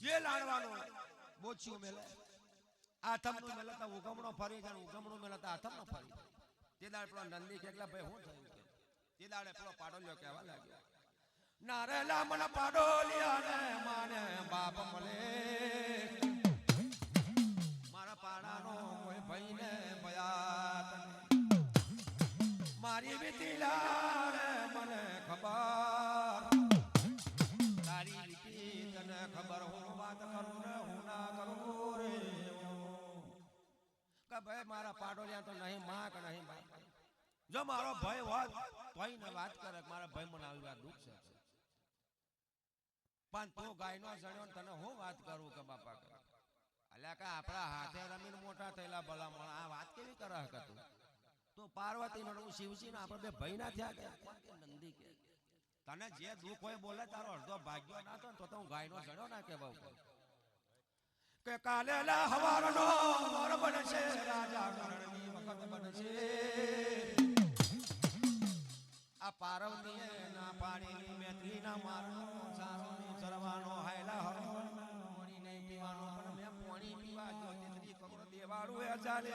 ये लाडवानो बोच्યું મેલે આથમનું મેલતા ઉગમણો ફરી જાય ઉગમણું મેલતા આથમનો ફરી તે દાડ પેલા નંદી કેટલા ભાઈ હું થયું તે દાડે પેલો પાડોલ્યો કહેવા લાગ્યો નારેલા મને પાડોલિયા ને માને બાપ મળે મારા પાડાનો કોઈ ભાઈ ને ભયાત મારી વિતીલા રે મને ખબર તારી વિતી તને ખબર હું વાત કરું ને હું ના કરું રે કે ભાઈ મારા પાડોલિયા તો નહીં માં કે નહીં ભાઈ જો મારો ભાઈ હોત તોય ને વાત કરે મારા ભાઈ મને આવી વાત દુઃખ છે પણ તું ગાયનો જણ્યો તને હું વાત કરું કે બાપા કે અલ્યા કે આપણા હાથે રમીને મોટા થયેલા ભલામણ આ વાત કેવી કરે કે તું પાર્વતી નો શિવજી ને આપણે બે ભાઈ ના થયા કે નંદી કે તને જે દુઃખ હોય બોલે તારો અડધો ભાગ્યો ના તો હું ગાયનો જણ્યો ના કે બાપુ કે કાલે હવારનો મોર બનશે રાજા કરણની વખત બનશે આ પાર્વતીએ ના પાડીની મેત્રી ના મારનો સાસુની સરવાનો હાયલા હરવાનો પાણી નહીં પીવાનો પણ મેં પાણી પીવા જો તેત્રી કરોડ દેવાળું એ ચાલે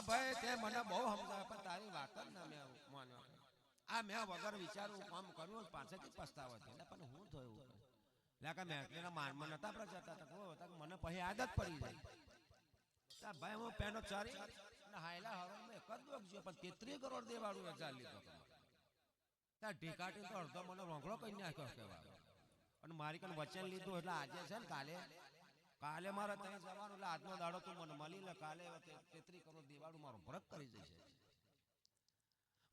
ભાઈ તે મને બહુ સમજાવે પણ તારી વાત જ ના મેં માન્યો આ મેં વગર વિચારું કામ કર્યું પાછળથી પસ્તાવો છે પણ હું થયું મેં માનમાં નતા આપણે જતા હતા મને પછી આદત પડી જાય ભાઈ હું પેનો ચારી હાયલા હરો મેં એક જ દોખ પણ 33 કરોડ દેવાળું એ ચાલી લીધો ત્યાં ઢીકાટી તો અડધો મને રોંગળો કઈ નાખ્યો કહેવાય અને મારી કઈ વચન લીધું એટલે આજે છે ને કાલે મારે ત્યાં જવાનું એટલે આજનો દાડો તું મને મળી લે કાલે 33 કરોડ દેવાળું મારો ભરક કરી જશે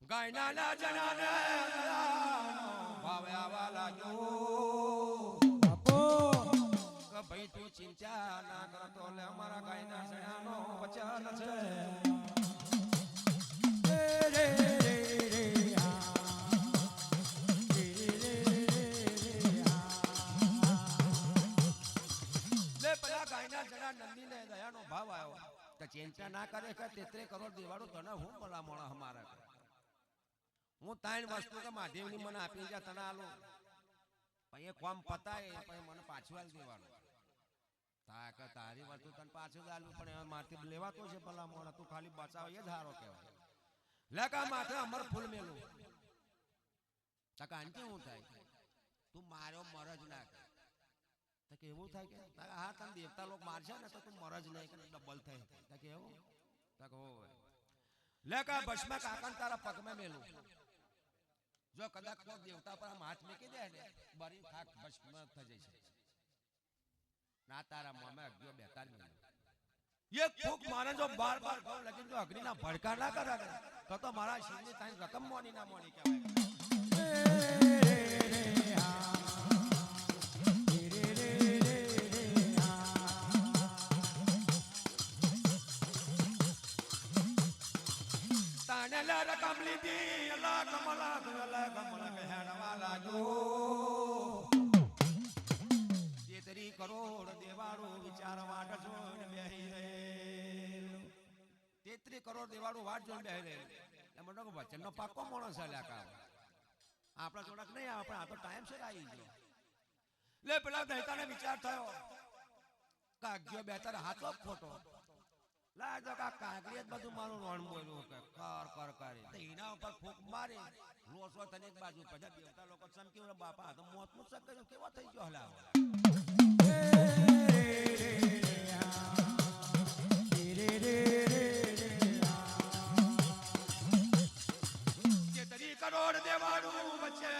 ગાયના જનાને ભાવે આવા લાગ્યો ભાઈ તું ચિંતા ના કરતો લે અમારા ગાયના સણાનો વચન છે લે પેલા ગાયના સણા નંદીને દયાનો ભાવ આવ્યો તો ચિંતા ના કરે કે 33 કરોડ દેવાળું તને હું ભલા મોણા અમારા હું ત્રણ વસ્તુ કે મહાદેવની મને આપી જા તને આલો પછી એ કોમ પતાય પછી મને પાછું આલ દેવાનું તારી વસ્તુ તને પાછું આલવું પણ મારથી લેવાતો છે ભલા મોણા તું ખાલી બચાવ એ જ હારો કહેવાય લેકા માથે અમર ફૂલ મેલું તકા આંટી હું થાય તું માર્યો મરજ ના કે કે એવું થાય કે હા તને દેવતા લોક મારશે ને તો તું મરજ નહીં કે ડબલ થાય કે એવું તક હો લેકા ભસ્મ કાકન તારા પગમાં મેલું જો કદાચ કોઈ દેવતા પર આમ હાથ મૂકી દે ને બરી ખાક ભસ્મ થઈ જશે ના તારા મોમાં અગ્નિ બેતાલ નહીં ये फूक मारे जो बार बार कहूं लेकिन जो अग्नि ना भड़का ना करा तो मारा शिवनी ताई रकम मोनी ना मोनी क्या ताने ला रकम ली दी अल्लाह कमला कहना वाला जो 33 કરોડ દેવાળું વિચારવા જોઈને બેહી રે 33 કરોડ દેવાળું વાટ જોઈને બેહી રે એટલે મને કે વચનનો પાકો માણસ છે લ્યા આપણા થોડાક નહીં આપણે આ તો ટાઈમ છે આવી ગયો લે પેલા દહેતાને વિચાર થયો કાગ્યો બેતર હાથો ખોટો લા જો કાગડી જ બધું મારું રોણ બોલ્યું કે કર કરી તો એના ઉપર ફૂક મારી લોસો તને એક બાજુ પછી દેવતા લોકો ચમકી બાપા તો મોત નું સક કેવો થઈ ગયો હલા કરોડ દેવાળું વચ્ચે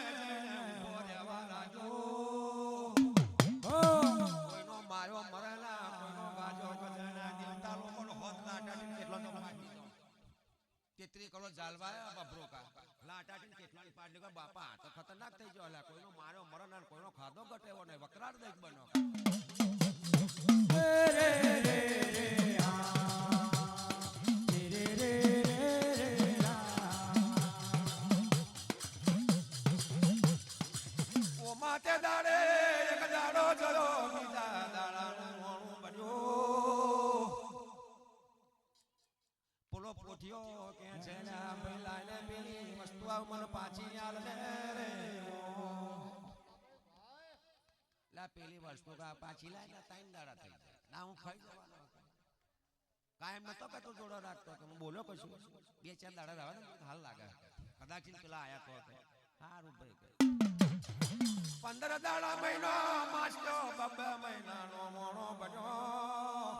કોઈનો માર્યો મરેલા કોઈનો ગાજો ગજના દેવતા લોકોનો હોત લાટાટી કેટલો તો પાડી દીધો 33 કરોડ જાલવાયા બબરોકા લાટાટી કેટલો પાડી દીધો બાપા તો ખતરનાક થઈ ગયો હલા કોઈનો માર્યો મરનાર કોઈનો ખાધો ગટેવો ને વકરાર દેખ બનો માતે દાડે એક દાડો જોયો બીજા દાડાનું મોણું બન્યો પોલો પોઠિયો કે છે ને પેલા ને પેલી વસ્તુ આવ મને પાછી આલ દે રે લા પેલી વસ્તુ પાછી લાય ને 3 દાડા થઈ જાય ના હું ખાઈ જવાનો કાયમ નતો કે તું જોડો રાખતો કે હું બોલો કશું 2-4 દાડા રહેવા ને હાલ લાગે કદાચ પેલા આયા તો સારું ભાઈ 15 દાડા મહિનો માસ્યો 2 મહિનાનો મોણો બન્યો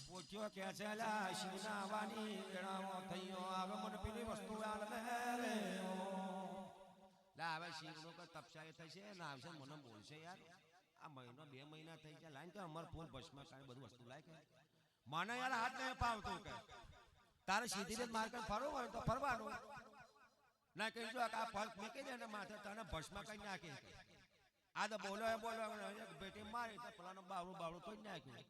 પૂછ્યો કે છે લા શિવનાવાની ગણાવો થયો આવે મને પેલી વસ્તુ આલ દે રે લા હવે શિવનો કે તપસાય થશે ને આવશે મને બોલશે યાર આ મહિનો 2 મહિના થઈ ગયા લાઈન કે અમર ફૂલ ભસ્મ કાઈ બધું વસ્તુ લાય કે મને યાર હાથ નહીં પાવતું કે તારે સીધી રીત માર કે ફરવું હોય તો ફરવાનું ના કહીજો કે આ ફળ મૂકી દે ને માથે તને ભસ્મ કઈ નાખી આ તો બોલો બેટી મારી તો પેલાનો બાવડું તો જ નાખ્યું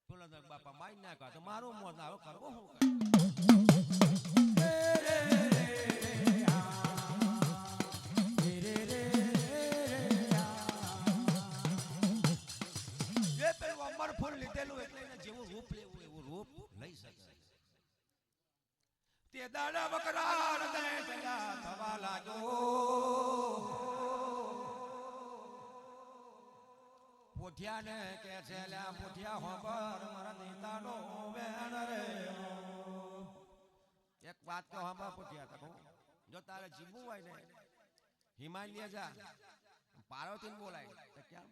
પેલા બાપા મારી નાખ્યા તો મારું મોત આવે કરવો હું જે પેલું અમર ફૂલ લીધેલું એટલે એને જેવું રૂપ લેવું એવું રૂપ લઈ શકે તે દાડા બકરાર દે પેલા થવા લાગ્યો પોઠિયાને કે છે લ્યા પોઠિયા હોબર મારા દેતાનો વેણ રે એક વાત તો હમા પોઠિયા તકો જો તારે જીવવું હોય ને હિમાલય જા પાર્વતીને બોલાય તો કેમ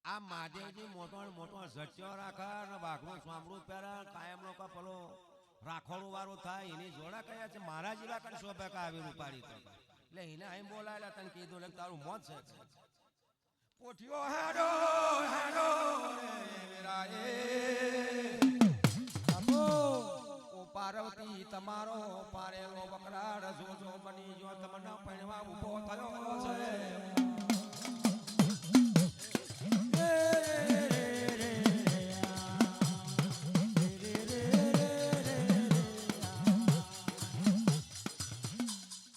આ મહાદેવજી મોટો ઝટ્યો રાખે ને બાઘનું સાંભળું પહેરા કાયમ નો પેલો રાખોડું વાળું થાય એની જોડા કયા છે મારા જેવા કઈ શોભે આવી રૂપાડી તો એટલે એને અહીં બોલાયેલા તને કીધું એટલે તારું મોત છે પોઠિયો હેડો હેડો રે મેરા એ આપો ઓ પાર્વતી તમારો પારેલો બકરાડ જોજો બની જો તમને પણવા ઉભો થયો છે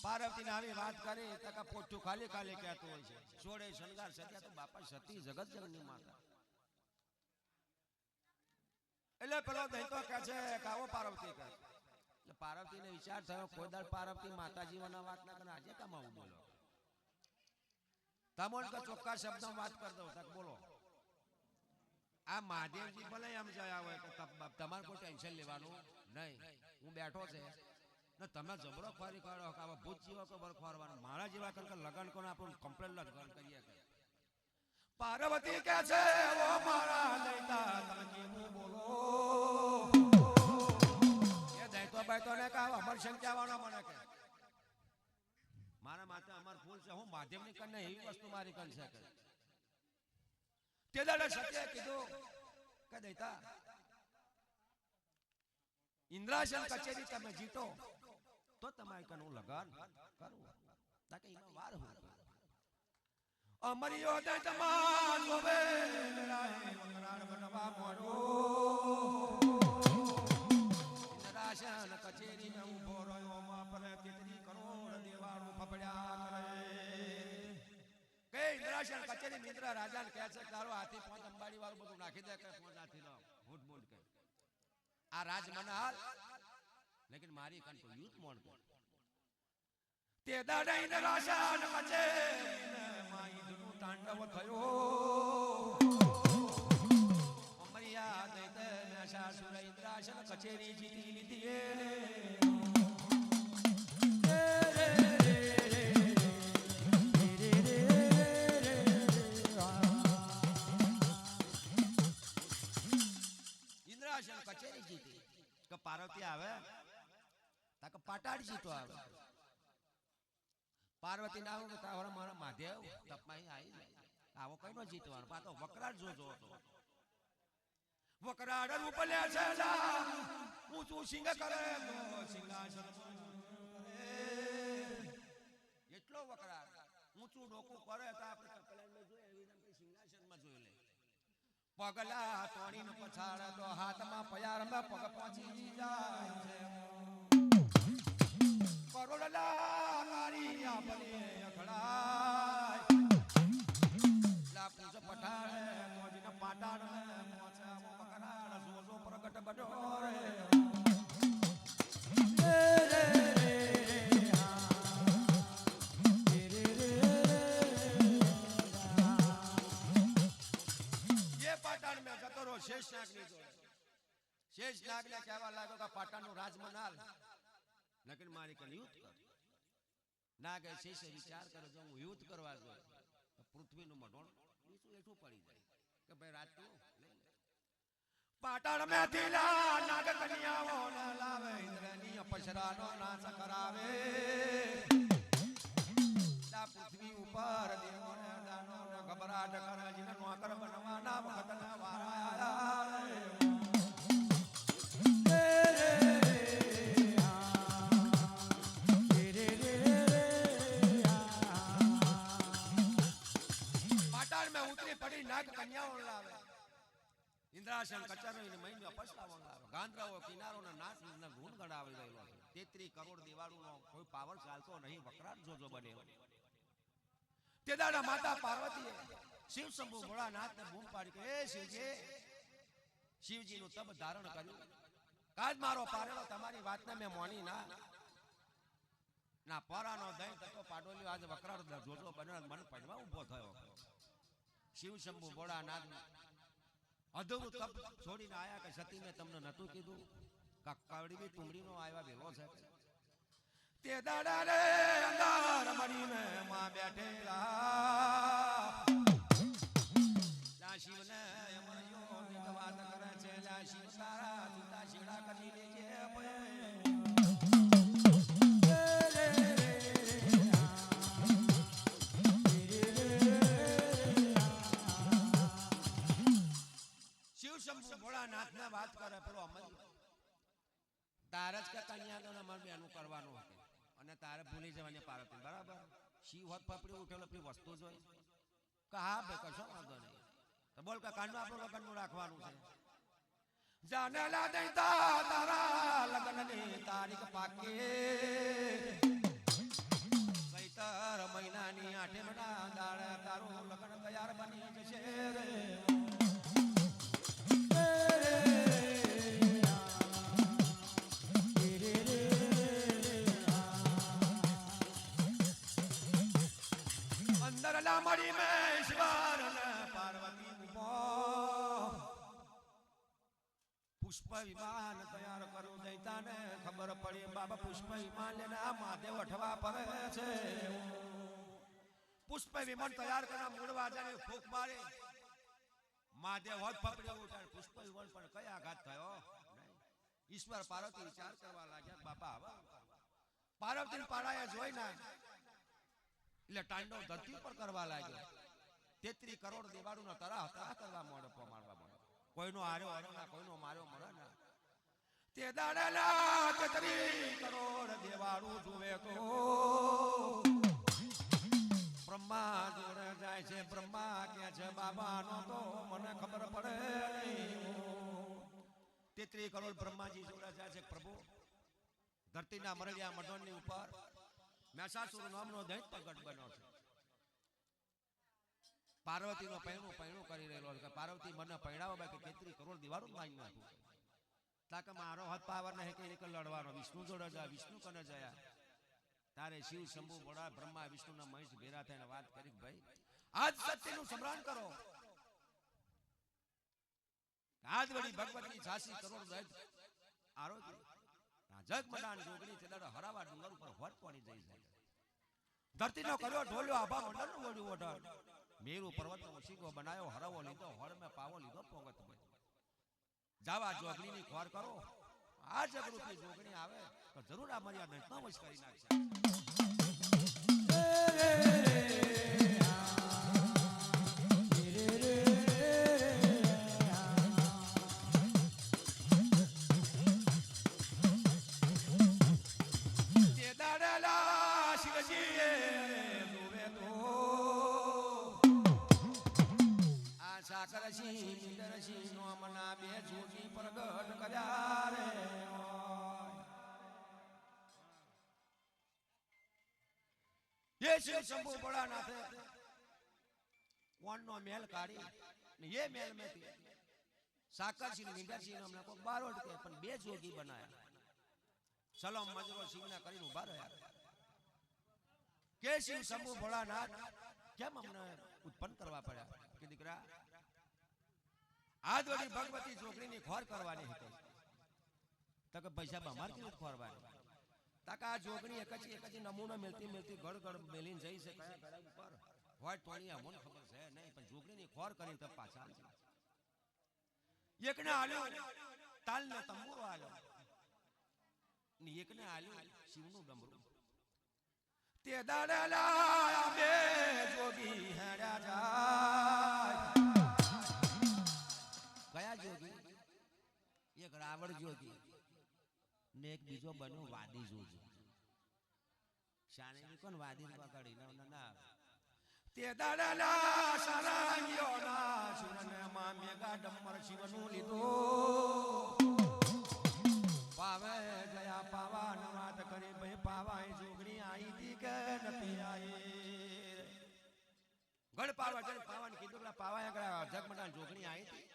પાર્વતીને આવી વાત કરી તકા પોઠું ખાલી ખાલી કહેતું હોય છે જોડે શણગાર સત્યા તો બાપા સતી જગત જગતની માતા એટલે પેલો દૈતો કહે છે કે આવો પાર્વતી કહે એટલે પાર્વતીને વિચાર થયો કોઈ દર પાર્વતી માતાજીના વાત ના કરે આજે કામ આવું બોલો તમોન કે ચોખ્ખા શબ્દમાં વાત કરી દઉં તક બોલો આ મહાદેવજી ભલે એમ જયા હોય કે તમારે કોઈ ટેન્શન લેવાનું નહીં હું બેઠો છે ને તમે જબરો ખોરી કાઢો કે આવા ભૂત જીવો તો બર ખોરવાનું મારા જેવા કંઈક લગન કોને આપણું કમ્પ્લેટ લગન કરીએ પાર્વતી કે છે ઓ મારા દૈતા તમે કેવું બોલો એ દૈતો બાઈતો ને કહો અમર સંખ્યાવાનો મને કે મારા માથે અમર ફૂલ છે હું માધ્યમની કને એવી વસ્તુ મારી કન છે કે તે દાડે સત્ય કીધું કે દૈતા ઇન્દ્રાસન કચેરી તમે જીતો તો તમારે કનું લગન કરવું તાકે એમાં વાર હોય અમરિયો દે તમાર જોવે મેરાએ વંગરાળ બનવા મોડો ઇન્દ્રાસન કચેરી મે ઉભો રહ્યો માં પર 33 કરોડ દેવાળું ફફડ્યા કરે કે ઇન્દ્રાસન કચેરી મિત્ર રાજાને કહે છે તારો હાથી 5 અંબાડી વાળું બધું નાખી દે કે 5 હાથી નો હુટ મુટ કે આ રાજ મનાલ લેકિન મારી કન તો યુથ મોણ કે તે દાડા ઇન્દ્રાસન કચેરી માઈ દુનું તાંડવ થયો અમરિયા દૈત સાસુર ઇન્દ્રાસન કચેરી જીતી લીધી ઇન્દ્રાસન કચેરી જીતી કે પાર્વતી આવે તાકે પાટાડ જીતો આવે પાર્વતી ના આવું કે તારા મારા મહાદેવ તપમાં આવી જાય આવો કઈ નો જીતવાનો પાછો વકરાડ જોજો હતો વકરાડ રૂપ લે છે ઊંચું સિંહ કરે તો સિંહાસન એટલો વકરાડ ઊંચું ડોકું કરે તો આપણે કપલામાં જોઈએ એવી રીતે સિંહાસનમાં જોઈ લે પગલા તોડીને પછાડે તો હાથમાં પયારમાં પગ પહોંચી જાય છે કરોડલા મારી આપને અખડાય લા પૂજ પઠાડે મોજીને પાટાડે મોચા પકડાડ જોજો પ્રગટ બડો રે શેષનાગની જોડે. શેષનાગને કહેવા લાગ્યો કે પાટણનું રાજમનાલ નકર મારી કન યુદ્ધ કર. ના કે શેષે વિચાર કરે જો હું યુદ્ધ કરવા જોઈએ તો પૃથ્વીનું મઢોણ બીજું એઠું પડી જાય કે ભાઈ રાજતું લઈ લે. પાટણ મેથી નાગ કન્યાઓ લાવે ઇન્દ્રની અપસરાનો નાશ કરાવે. પૃથ્વી ઉપર દેવોને દાનોને ગભરાટ કરે જીને નોકર બનવાના વખતના વારા. પાટણ में उतरी पड़ी नाग कन्याओं लावे इंद्रासन कचरो ने महीनो पछलावो लावे. गांधराओ किनारोना नाच ने गुण गणावी રહેલો છે. 33 કરોડ દિવાળુનો કોઈ પાવર ચાલતો નહીં. વકરાટ જોજો બનેલો. તે દાડા માતા પાર્વતીએ શિવ શંભુ ભોળાનાથને બૂમ પાડી કે હે શિવજી. શિવજીનું તપ ધારણ કર્યું. કાજ મારો પારેલો તમારી વાતને મેં મોની ના પરાનો દહીં તકો પાડોલ્યો. આજે વકરાટ જોજો બને મન પડવા ઊભો થયો. શિવ શંભુ ભોળાનાથ અધૂરું તપ છોડીને આયા કે સતી મેં તમને નતું કીધું કે કડવી તુમડીનો આવ્યા વેલો છે. તે દાડા રે અંધાર મડીને માં બેઠેલા લા શિવને અમરયો ની વાત કરે છે. લા શિવ તારા જુદા શીડા કરી લેજે શંભુ ભોળાનાથ ને વાત કરે પેલો અમર તારે જ કે કન્યા તો અમારે બેનું કરવાનું હતું અને તારે ભૂલી જવાની પાર્વતી બરાબર. શિવ હોત પપડી ઉઠેલો પેલી વસ્તુ જોઈ કે હા ભાઈ કશો વાંધો નહીં તો બોલ કે કાંડું આપણું લગ્નનું રાખવાનું છે. જાનેલા દઈતા તારા લગ્નની તારીખ પાકી ચૈતર મહિનાની 8 દાડે તારું લગ્ન તૈયાર બની જશે રે. अंदर लामड़ी में शिवार पार्वती पुष्प विमान तैयार करो देता ने खबर पड़ी बाबा पुष्प विमान लेना महादेव अठवा पड़े छे. पुष्प विमान तैयार करना मूड़वा जाने फूक मारे महादेव होत पकड़े उठा. पुष्प विमान पर कया आघात थयो. ईश्वर पार्वती विचार करवा लाग्या बापा आवा पार्वती पाड़ाए જોઈ ના એટલે તાંડવ ધરતી પર કરવા લાગ્યો. 33 કરોડ દેવાળુનો તરાહ તરાહ કરવા માંડ્યો પમાડવા માંડ્યો. કોઈનો આર્યો આર્યો ના કોઈનો માર્યો મરે ના. તે દાડેલા 33 કરોડ દેવાળું જુએ તો બ્રહ્મા જોડે જાય છે. બ્રહ્મા કે છે બાબાનો તો મને ખબર પડે નહીં. 33 કરોડ બ્રહ્માજી જોડે જાય છે. પ્રભુ ધરતીના મરડિયા મઢોની ઉપર મહેસાસુર નામનો દૈત્ય પ્રગટ બન્યો છે. પાર્વતીનો પૈણું કરી રહેલો છે કે પાર્વતી મને પૈણાવો બાકી 33 કરોડ દિવાળું મારી નાખું. તાકે મારો હાથ પાવર નહીં કે નીકળ લડવાનો. વિષ્ણુ જોડે જાય. વિષ્ણુ કને જયા તારે શિવ શંભુ ભોળા બ્રહ્મા વિષ્ણુના મહેશ ભેરા થઈને વાત કરી ભાઈ આજ સત્યનું સમરણ કરો. આજ વળી ભગવતની 86 કરોડ દૈત્ય આરોગ્ય જગ મડાન જોગણી ચડાડો હરાવા ડુંગર ઉપર હોટ પડી જાય છે. ધરતીનો કર્યો ઢોલ્યો આભા મંડળનું વડ્યું ઓઢાડ. મેરુ પર્વતનો ઉસીકો બનાયો હરાવો લીધો હળ મે પાવો લીધો પોગત ભાઈ. જાવા જોગણીની ખોર કરો. આ જગરૂપી જોગણી આવે તો જરૂર આ મર્યાદા ન વશ કરી નાખશે. સાકરશી મિંદરશી નો મના બે જોગી પ્રગટ કર્યા રે. ये शिव शंभु भोलानाथ वन नो मेल काढ़ी ने ये मेल में थी साकर सिंह मिंडर सिंह हमने को बारोट के अपन बे जोगी बनाया. चलो मजरो सिंह ने करीने उभा रह्या के शिव शंभु भोलानाथ केम हमने उत्पन्न करवा पड़ा कि दीकरा આ દોડી ભગવતી છોકરીની ખોર કરવાની હતી તો કે પૈસા બમાર કેવી ખોરવાની તાકા આ જોગણી એક જ નમૂનો મેલતી ગળ ગળ મેલીને જઈ છે કયા ગળા ઉપર હોય ટોણી અમને ખબર છે નહીં પણ જોગણીની ખોર કરીને તો પાછા એકને આલ્યો તાલનો તંબુરો આલ્યો ને એકને આલ્યો શિવનું ડમરું તે દાડલા બે જોગી હેડ્યા જાય કયા જોગી એક રાવણ જોગી ને એક બીજો બન્યો વાદી જોગી શાને કોણ વાદી પકડી ના તે દાડલા સારાંગીઓ ના સુરને માં મેગા ડમર શિવનું લીધો પાવે જયા પાવા નવાત કરી ભાઈ પાવા એ જોગણી આઈ તી કે નથી આઈ ગળ પાવા જણ પાવાને કીધું કે પાવા આગળ જગમડાન જોગણી આઈ તી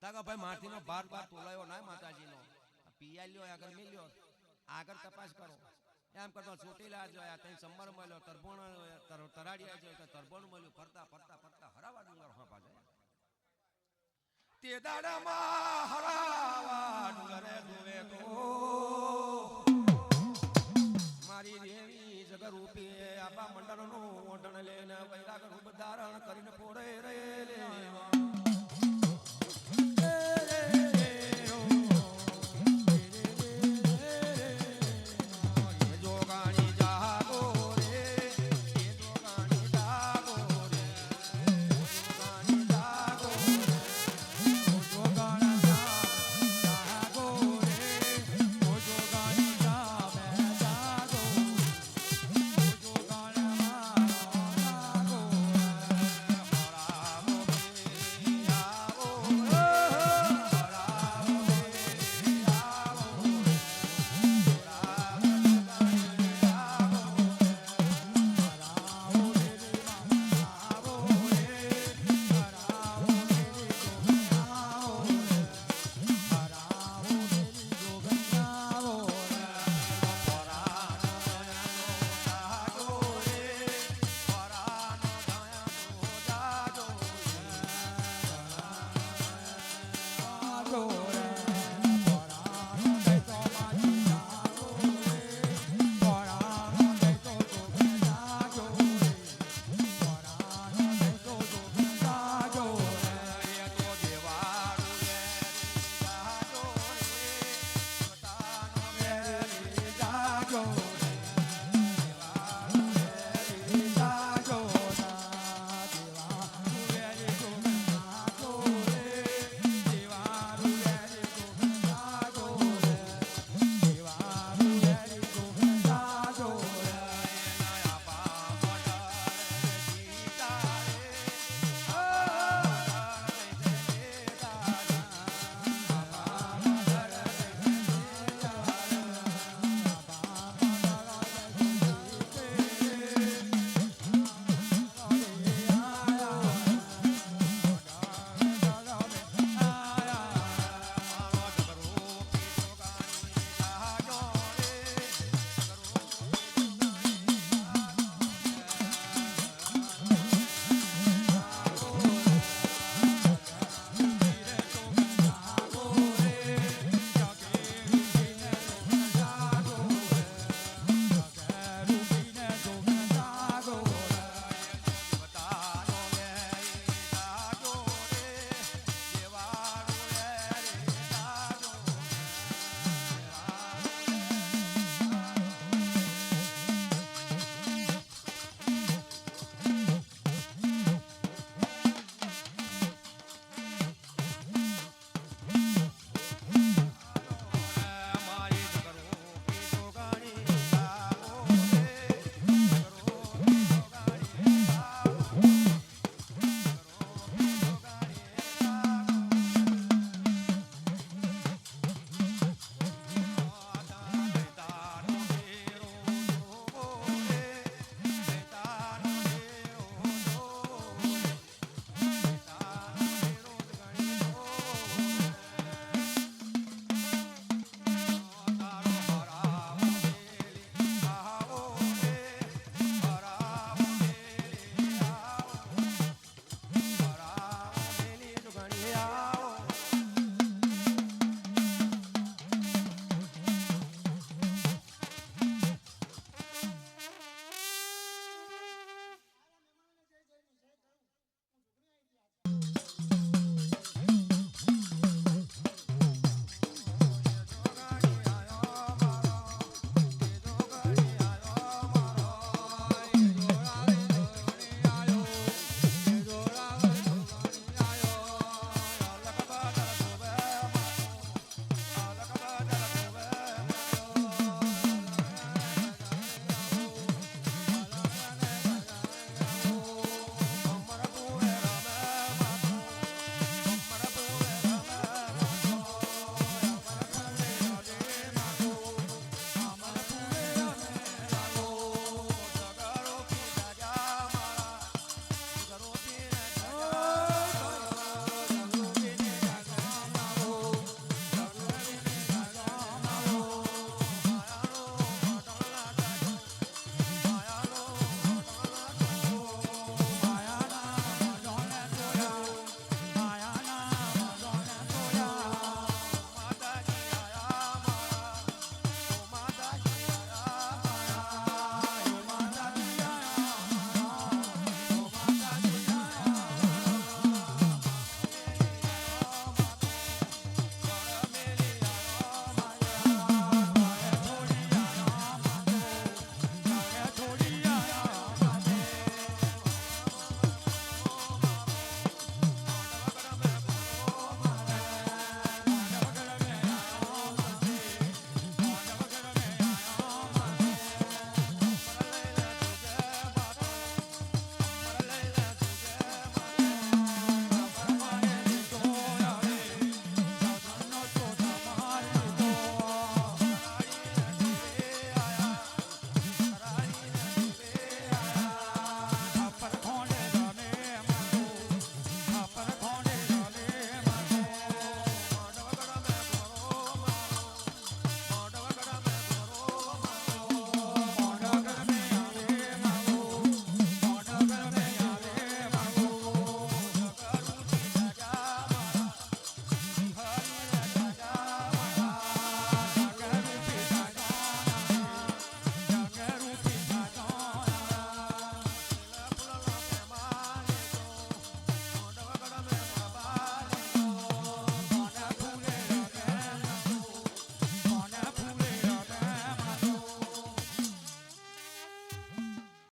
તાકા ભાઈ માટીનો બાર તોલાયો ના માતાજીનો પિયા લ્યો આગળ મિલ્યો આગળ તપાસ કરો એમ કરતો ચોટીલા જોયા તઈ સંબર મળ્યો તરબોણ તરાડિયા જોયો તો તરબોણ મળ્યું ફરતા હરાવા ડુંગર હોપા જાય તે દાડામાં હરાવા ડુંગરે જોવે તો મારી દેવી જગરૂપી આપા મંડળનું ઓઢણ લઈને વૈરાગ રૂપ ધારણ કરીને પોડે રે